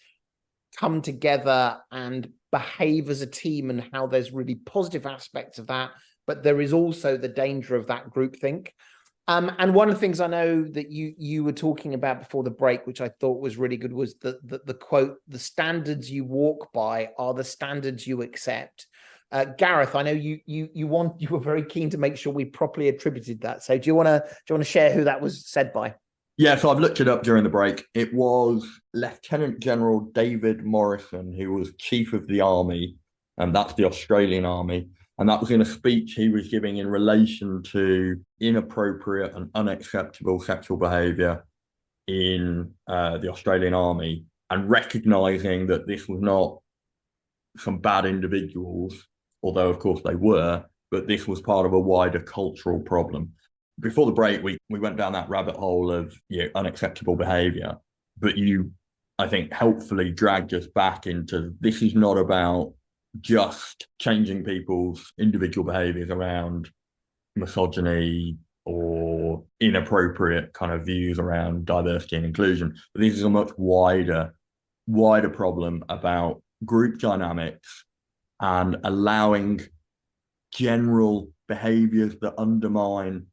come together and behave as a team, and how there's really positive aspects of that, but there is also the danger of that groupthink. And one of the things I know that you were talking about before the break, which I thought was really good, was the quote, "The standards you walk by are the standards you accept." Gareth, I know you were very keen to make sure we properly attributed that. So do you want to share who that was said by? Yeah, so I've looked it up during the break. It was Lieutenant General David Morrison, who was Chief of the Army, and that's the Australian Army. And that was in a speech he was giving in relation to inappropriate and unacceptable sexual behaviour in the Australian Army, and recognising that this was not some bad individuals, although of course they were, but this was part of a wider cultural problem. Before the break, we went down that rabbit hole of unacceptable behaviour, but you, I think, helpfully dragged us back into, this is not about just changing people's individual behaviours around misogyny or inappropriate kind of views around diversity and inclusion, but this is a much wider problem about group dynamics and allowing general behaviours that undermine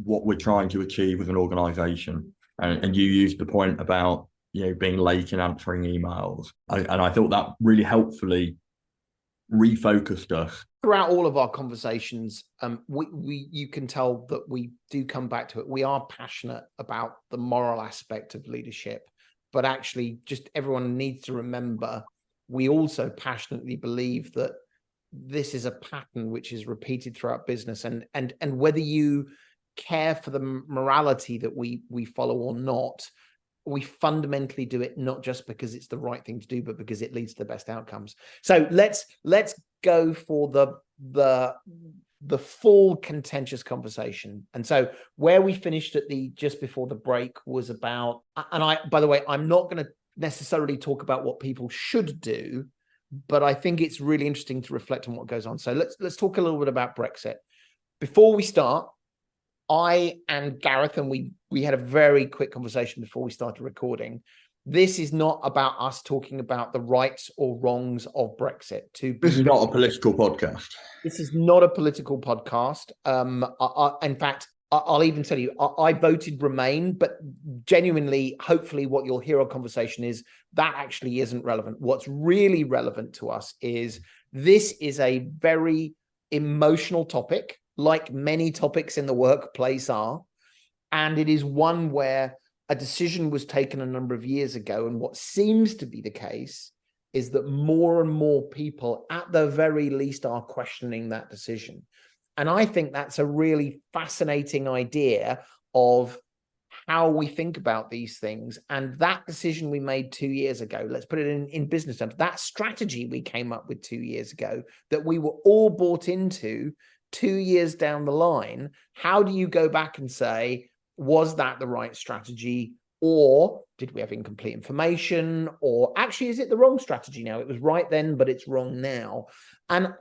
what we're trying to achieve as an organisation. And you used the point about being late in answering emails, and I thought that really helpfully refocused us. Throughout all of our conversations, you can tell that we do come back to it. We are passionate about the moral aspect of leadership, but actually just everyone needs to remember, we also passionately believe that this is a pattern which is repeated throughout business, and whether you care for the morality that we follow or not, we fundamentally do it not just because it's the right thing to do, but because it leads to the best outcomes. So let's go for the full contentious conversation. And so where we finished at just before the break was about, and by the way, I'm not going to necessarily talk about what people should do, but I think it's really interesting to reflect on what goes on. So let's talk a little bit about Brexit. Before we start, I and Gareth, and we had a very quick conversation before we started recording. This is not about us talking about the rights or wrongs of Brexit. This is not a political podcast. This is not a political podcast. In fact, I'll even tell you, I voted Remain, but genuinely, hopefully what you'll hear our conversation is that actually isn't relevant. What's really relevant to us is this is a very emotional topic, like many topics in the workplace are. And it is one where a decision was taken a number of years ago. And what seems to be the case is that more and more people, at the very least, are questioning that decision. And I think that's a really fascinating idea of how we think about these things. And that decision we made 2 years ago, let's put it in business terms, that strategy we came up with 2 years ago that we were all bought into 2 years down the line, how do you go back and say, was that the right strategy? Or did we have incomplete information? Or actually, is it the wrong strategy now? It was right then, but it's wrong now. And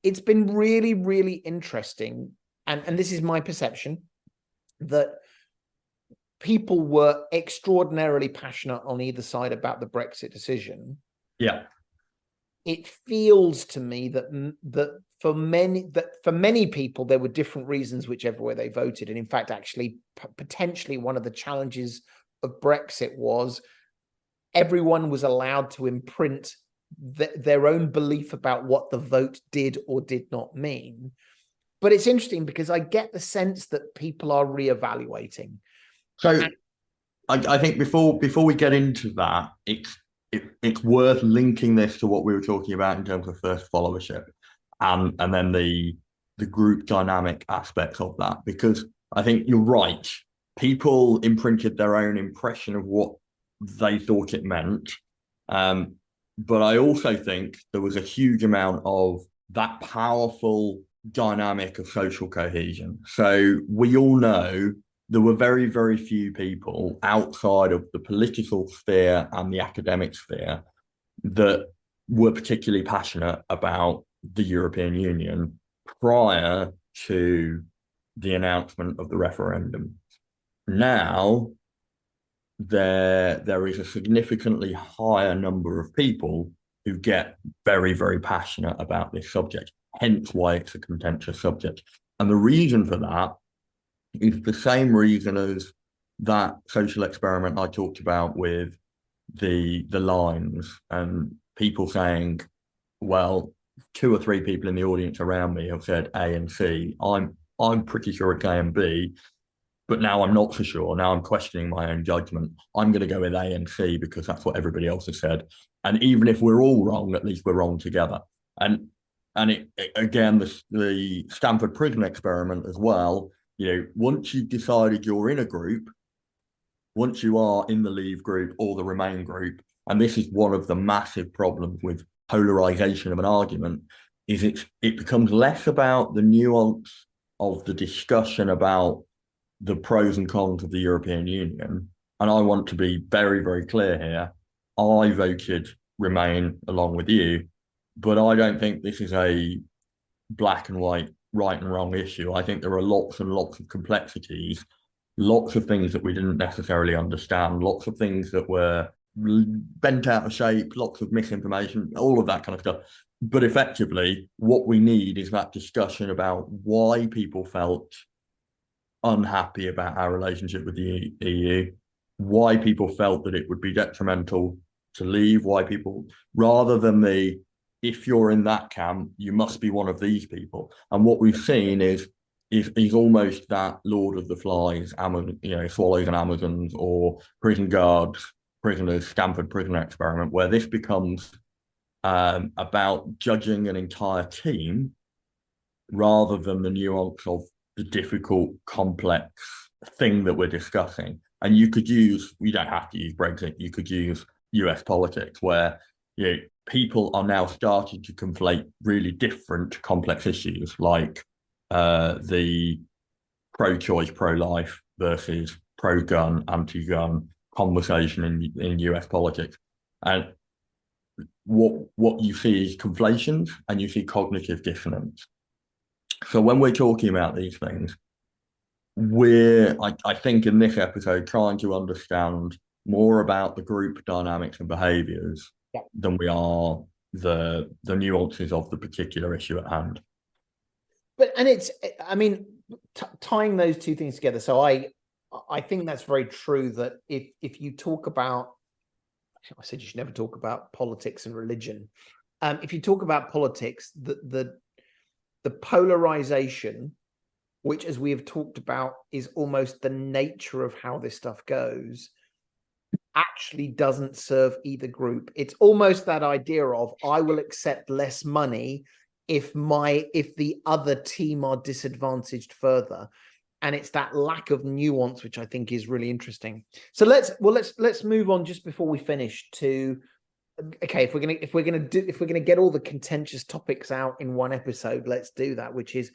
it's been really, really interesting. And this is my perception, that people were extraordinarily passionate on either side about the Brexit decision. Yeah. It feels to me that for many people there were different reasons whichever way they voted, and in fact, actually, potentially one of the challenges of Brexit was everyone was allowed to imprint their own belief about what the vote did or did not mean. But it's interesting because I get the sense that people are reevaluating. So I think before we get into that, it's worth linking this to what we were talking about in terms of first followership, and then the group dynamic aspects of that, because I think you're right. People imprinted their own impression of what they thought it meant, but I also think there was a huge amount of that powerful dynamic of social cohesion. So we all know there were very, very few people outside of the political sphere and the academic sphere that were particularly passionate about the European Union prior to the announcement of the referendum. Now, there is a significantly higher number of people who get very, very passionate about this subject, hence why it's a contentious subject. And the reason for that is the same reason as that social experiment I talked about with the lines, and people saying, well, 2 or 3 people in the audience around me have said A and C. I'm pretty sure it's A and B, but now I'm not so sure. Now I'm questioning my own judgment. I'm going to go with A and C because that's what everybody else has said. And even if we're all wrong, at least we're wrong together. And it again, the Stanford prison experiment as well. Once you've decided you're in a group, once you are in the Leave group or the Remain group, and this is one of the massive problems with polarization of an argument, is it becomes less about the nuance of the discussion about the pros and cons of the European Union. And I want to be very, very clear here. I voted Remain along with you, but I don't think this is a black and white, right and wrong issue. I think there are lots and lots of complexities, lots of things that we didn't necessarily understand, lots of things that were bent out of shape, lots of misinformation, all of that kind of stuff. But effectively, what we need is that discussion about why people felt unhappy about our relationship with the EU, why people felt that it would be detrimental to leave, why people, rather than if you're in that camp, you must be one of these people. And what we've seen is almost that Lord of the Flies, Swallows and Amazons, or prison guards, prisoners, Stanford prison experiment, where this becomes about judging an entire team rather than the nuance of the difficult, complex thing that we're discussing. And you don't have to use Brexit, you could use US politics, where people are now starting to conflate really different complex issues, like the pro-choice, pro-life versus pro-gun, anti-gun conversation in US politics. And what you see is conflations, and you see cognitive dissonance. So when we're talking about these things, I think in this episode, trying to understand more about the group dynamics and behaviours than we are the nuances of the particular issue at hand. But tying those two things together. So I think that's very true, that if you talk about, I said you should never talk about politics and religion. If you talk about politics, the polarization, which, as we have talked about, is almost the nature of how this stuff goes, actually doesn't serve either group. It's almost that idea of, I will accept less money if the other team are disadvantaged further. And it's that lack of nuance, which I think is really interesting. So let's move on just before we finish to, okay, if we're gonna get all the contentious topics out in one episode, let's do that, which is,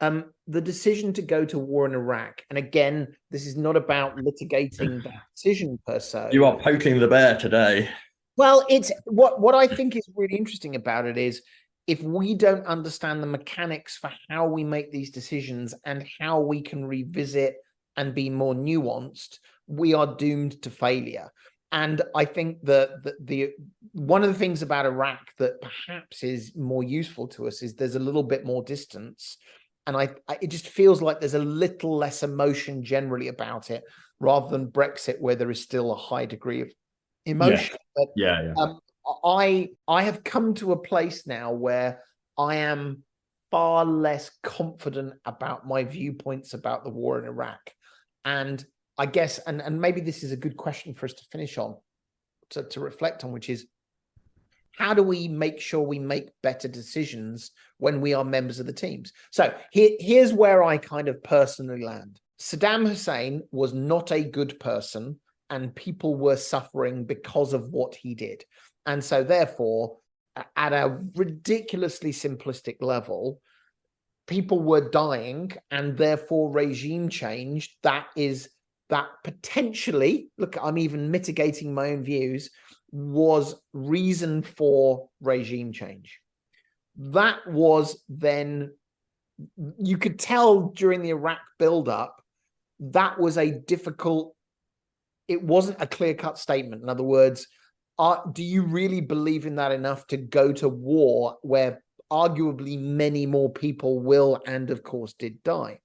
The decision to go to war in Iraq, and again, this is not about litigating that decision per se. You are poking the bear today. Well, it's what I think is really interesting about it is if we don't understand the mechanics for how we make these decisions and how we can revisit and be more nuanced, we are doomed to failure. And I think that the one of the things about Iraq that perhaps is more useful to us is there's a little bit more distance. And it just feels like there's a little less emotion generally about it, rather than Brexit, where there is still a high degree of emotion. But Yeah. I have come to a place now where I am far less confident about my viewpoints about the war in Iraq. And I guess, and maybe this is a good question for us to finish on, to reflect on, which is, how do we make sure we make better decisions when we are members of the teams? So here's where I kind of personally land. Saddam Hussein was not a good person, and people were suffering because of what he did. And so therefore, at a ridiculously simplistic level, people were dying, and therefore regime change, that potentially, look, I'm even mitigating my own views, was reason for regime change. That was then, you could tell during the Iraq buildup, that was a difficult, it wasn't a clear-cut statement. In other words, do you really believe in that enough to go to war where arguably many more people will and of course did die?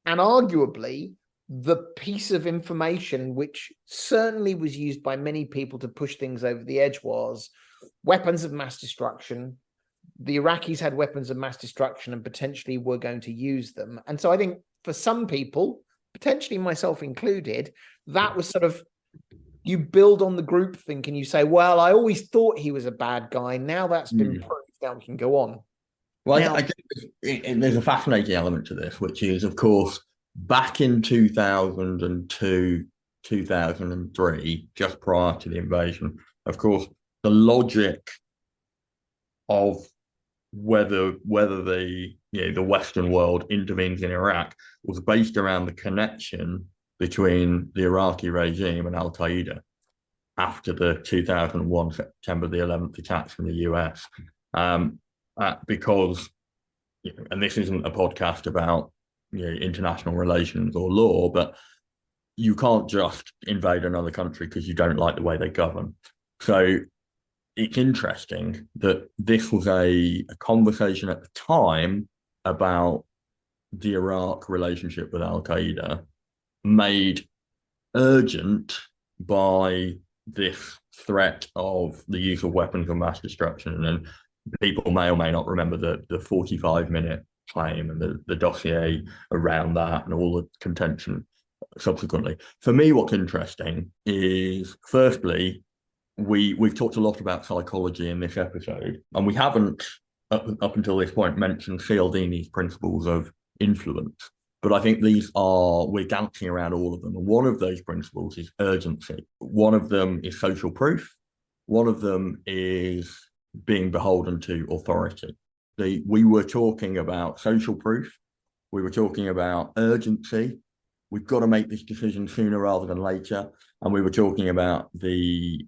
And arguably, the piece of information which certainly was used by many people to push things over the edge was weapons of mass destruction. The Iraqis had weapons of mass destruction and potentially were going to use them. And so I think for some people, potentially myself included, that was sort of, you build on the group think and you say, well, I always thought he was a bad guy. Now that's been proved, now we can go on. Well, I think there's a fascinating element to this, which is, of course, back in 2002, 2003, just prior to the invasion, of course, the logic of whether the Western world intervenes in Iraq was based around the connection between the Iraqi regime and Al Qaeda after the 2001 September the 11th attacks from the US. Because, and this isn't a podcast about international relations or law, but you can't just invade another country because you don't like the way they govern. So it's interesting that this was a conversation at the time about the Iraq relationship with Al Qaeda, made urgent by this threat of the use of weapons of mass destruction. And people may or may not remember the 45-minute claim and the dossier around that and all the contention subsequently. For me, what's interesting is, firstly, we've talked a lot about psychology in this episode, and we haven't, up until this point, mentioned Cialdini's principles of influence. But I think we're dancing around all of them. And one of those principles is urgency. One of them is social proof. One of them is being beholden to authority. We were talking about social proof. We were talking about urgency. We've got to make this decision sooner rather than later. And we were talking about the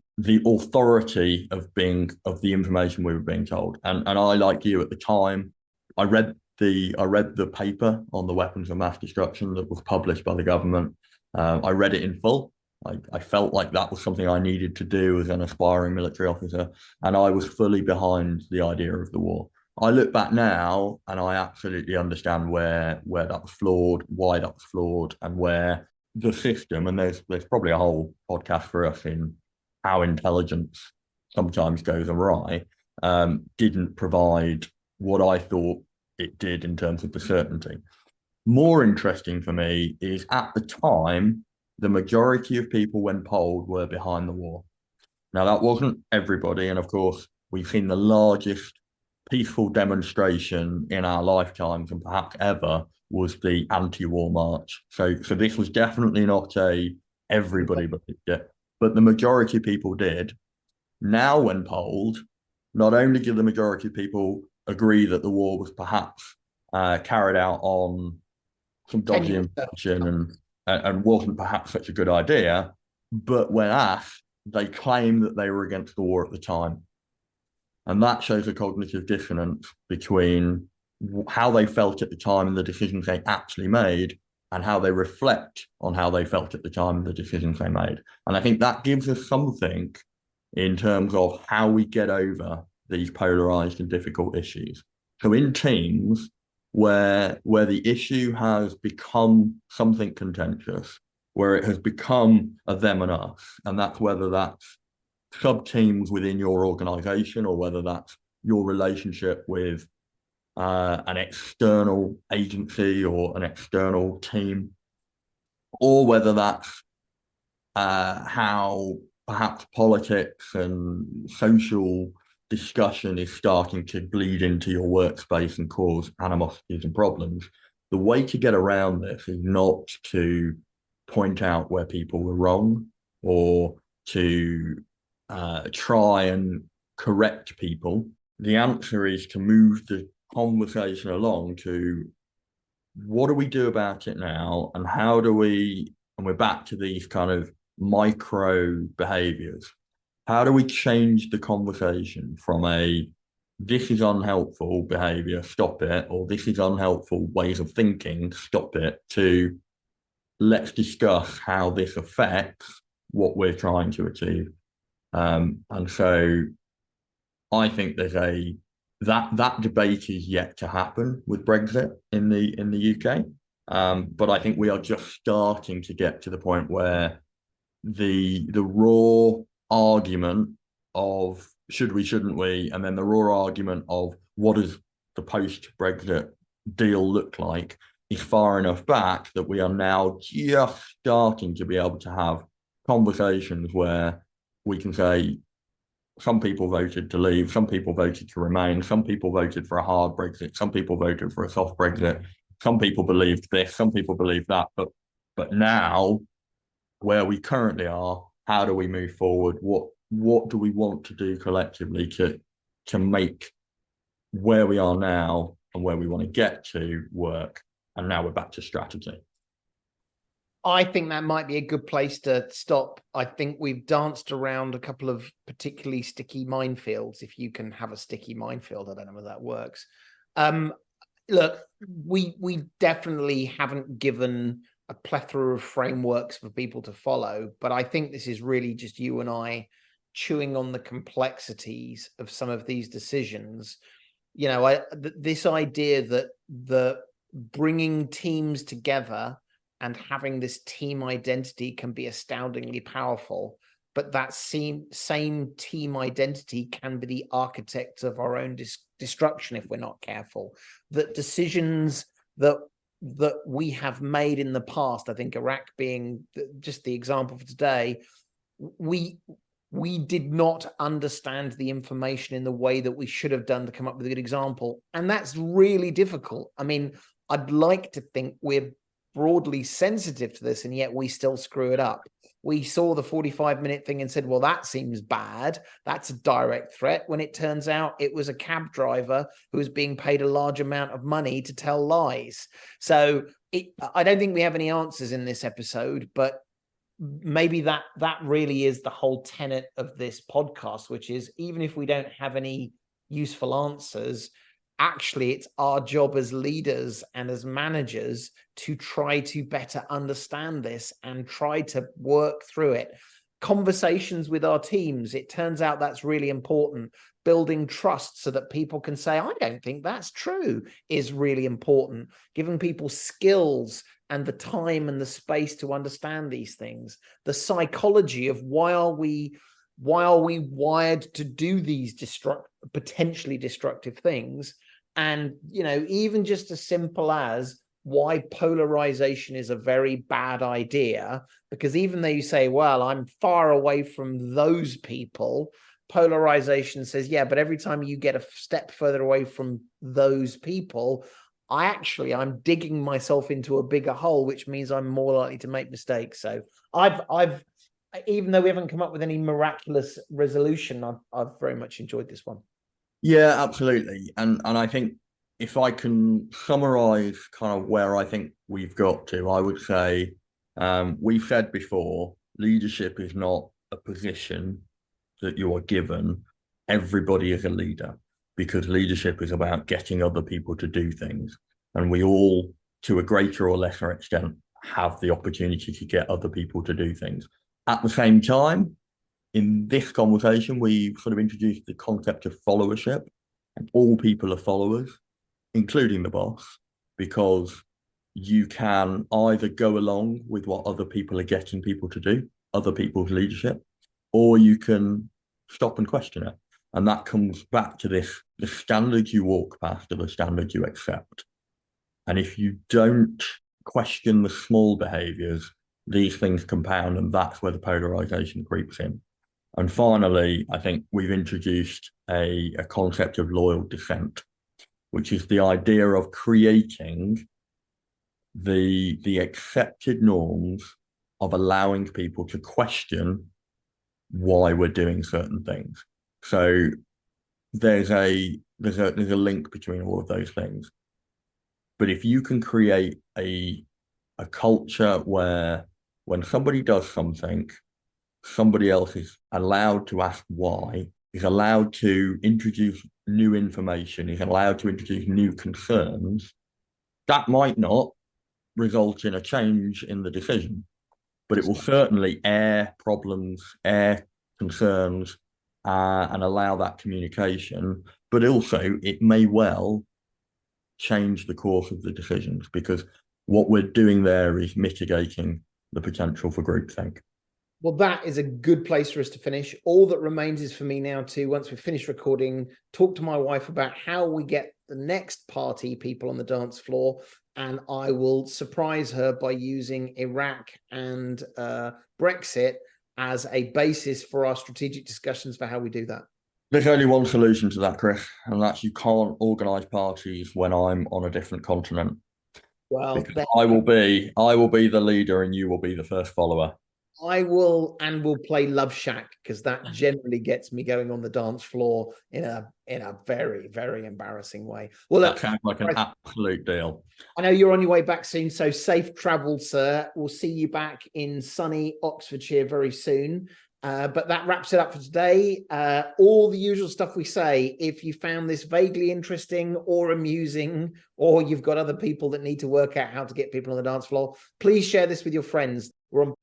authority of the information we were being told. And I, like you at the time, I read the paper on the weapons of mass destruction that was published by the government. I read it in full. I felt like that was something I needed to do as an aspiring military officer, and I was fully behind the idea of the war. I look back now and I absolutely understand where that was flawed, why that was flawed, and where the system, and there's probably a whole podcast for us in how intelligence sometimes goes awry, didn't provide what I thought it did in terms of the certainty. More interesting for me is, at the time, the majority of people when polled were behind the war. Now, that wasn't everybody. And of course, we've seen the largest peaceful demonstration in our lifetimes, and perhaps ever, was the anti-war march. So this was definitely not everybody believed it, but the majority of people did. Now, when polled, not only do the majority of people agree that the war was perhaps carried out on some dodgy Tenure. information and wasn't perhaps such a good idea. But when asked, they claim that they were against the war at the time. And that shows a cognitive dissonance between how they felt at the time and the decisions they actually made, and how they reflect on how they felt at the time and the decisions they made. And I think that gives us something in terms of how we get over these polarized and difficult issues. So in teams where the issue has become something contentious, where it has become a them and us, and that's whether that's sub teams within your organization or whether that's your relationship with an external agency or an external team, or whether that's how perhaps politics and social discussion is starting to bleed into your workspace and cause animosities and problems. The way to get around this is not to point out where people were wrong or to try and correct people. The answer is to move the conversation along to what do we do about it now, and how do we, and we're back to these kind of micro behaviors. How do we change the conversation from a this is unhelpful behavior, stop it, or this is unhelpful ways of thinking, stop it, to let's discuss how this affects what we're trying to achieve. And so I think there's that debate is yet to happen with Brexit in the UK. But I think we are just starting to get to the point where the raw argument of should we, shouldn't we, and then the raw argument of what does the post-Brexit deal look like is far enough back that we are now just starting to be able to have conversations where we can say some people voted to leave, some people voted to remain, some people voted for a hard Brexit, some people voted for a soft Brexit, some people believed this, some people believed that. But now, where we currently are, how do we move forward? What do we want to do collectively to make where we are now and where we want to get to work? And now we're back to strategy. I think that might be a good place to stop. I think we've danced around a couple of particularly sticky minefields, if you can have a sticky minefield. I don't know whether that works. Look, we definitely haven't given a plethora of frameworks for people to follow, but I think this is really just you and I chewing on the complexities of some of these decisions. You know, this idea that the bringing teams together and having this team identity can be astoundingly powerful, but that same team identity can be the architect of our own destruction if we're not careful. That decisions that we have made in the past, I think Iraq being just the example for today, we did not understand the information in the way that we should have done to come up with a good example. And that's really difficult. I mean, I'd like to think we're broadly sensitive to this, and yet we still screw it up. We saw the 45-minute thing and said, well, that seems bad. That's a direct threat, when it turns out it was a cab driver who was being paid a large amount of money to tell lies. So I don't think we have any answers in this episode, but maybe that really is the whole tenet of this podcast, which is even if we don't have any useful answers, actually it's our job as leaders and as managers to try to better understand this and try to work through it. Conversations with our teams, it turns out that's really important. Building trust so that people can say, I don't think that's true, is really important. Giving people skills and the time and the space to understand these things. The psychology of why are we wired to do these potentially destructive things? And, you know, even just as simple as why polarization is a very bad idea, because even though you say, well, I'm far away from those people, polarization says, yeah, but every time you get a step further away from those people, I'm digging myself into a bigger hole, which means I'm more likely to make mistakes. So I've even though we haven't come up with any miraculous resolution, I've very much enjoyed this one. Yeah, absolutely. And I think if I can summarize kind of where I think we've got to, I would say we've said before, leadership is not a position that you are given. Everybody is a leader, because leadership is about getting other people to do things. And we all, to a greater or lesser extent, have the opportunity to get other people to do things. At the same time, in this conversation, we sort of introduced the concept of followership, and all people are followers, including the boss, because you can either go along with what other people are getting people to do, other people's leadership, or you can stop and question it. And that comes back to this: the standards you walk past are the standards you accept. And if you don't question the small behaviours, these things compound, and that's where the polarization creeps in. And finally, I think we've introduced a concept of loyal dissent, which is the idea of creating the accepted norms of allowing people to question why we're doing certain things. So there's a link between all of those things. But if you can create a culture where when somebody does something, somebody else is allowed to ask why, is allowed to introduce new information, is allowed to introduce new concerns, that might not result in a change in the decision, but it will certainly air problems, air concerns, and allow that communication. But also, it may well change the course of the decisions, because what we're doing there is mitigating the potential for groupthink. Well, that is a good place for us to finish. All that remains is for me now to, once we've finished recording, talk to my wife about how we get the next party people on the dance floor. And I will surprise her by using Iraq and Brexit as a basis for our strategic discussions for how we do that. There's only one solution to that, Chris, and that's you can't organise parties when I'm on a different continent. Well, I will be the leader and you will be the first follower. I will, and will play Love Shack, because that generally gets me going on the dance floor in a very, very embarrassing way. Well, that sounds like an absolute deal. I know you're on your way back soon, so safe travel, sir. We'll see you back in sunny Oxfordshire very soon. But that wraps it up for today. All the usual stuff we say. If you found this vaguely interesting or amusing, or you've got other people that need to work out how to get people on the dance floor, please share this with your friends. We're on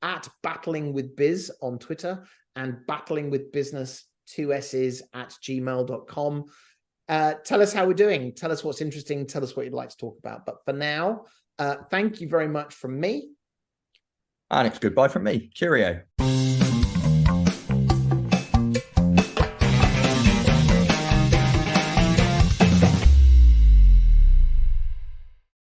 @battlingwithbiz on Twitter and battlingwithbusiness, 2 S's, @gmail.com. Tell us how we're doing. Tell us what's interesting. Tell us what you'd like to talk about. But for now, thank you very much from me. And it's goodbye from me. Cheerio.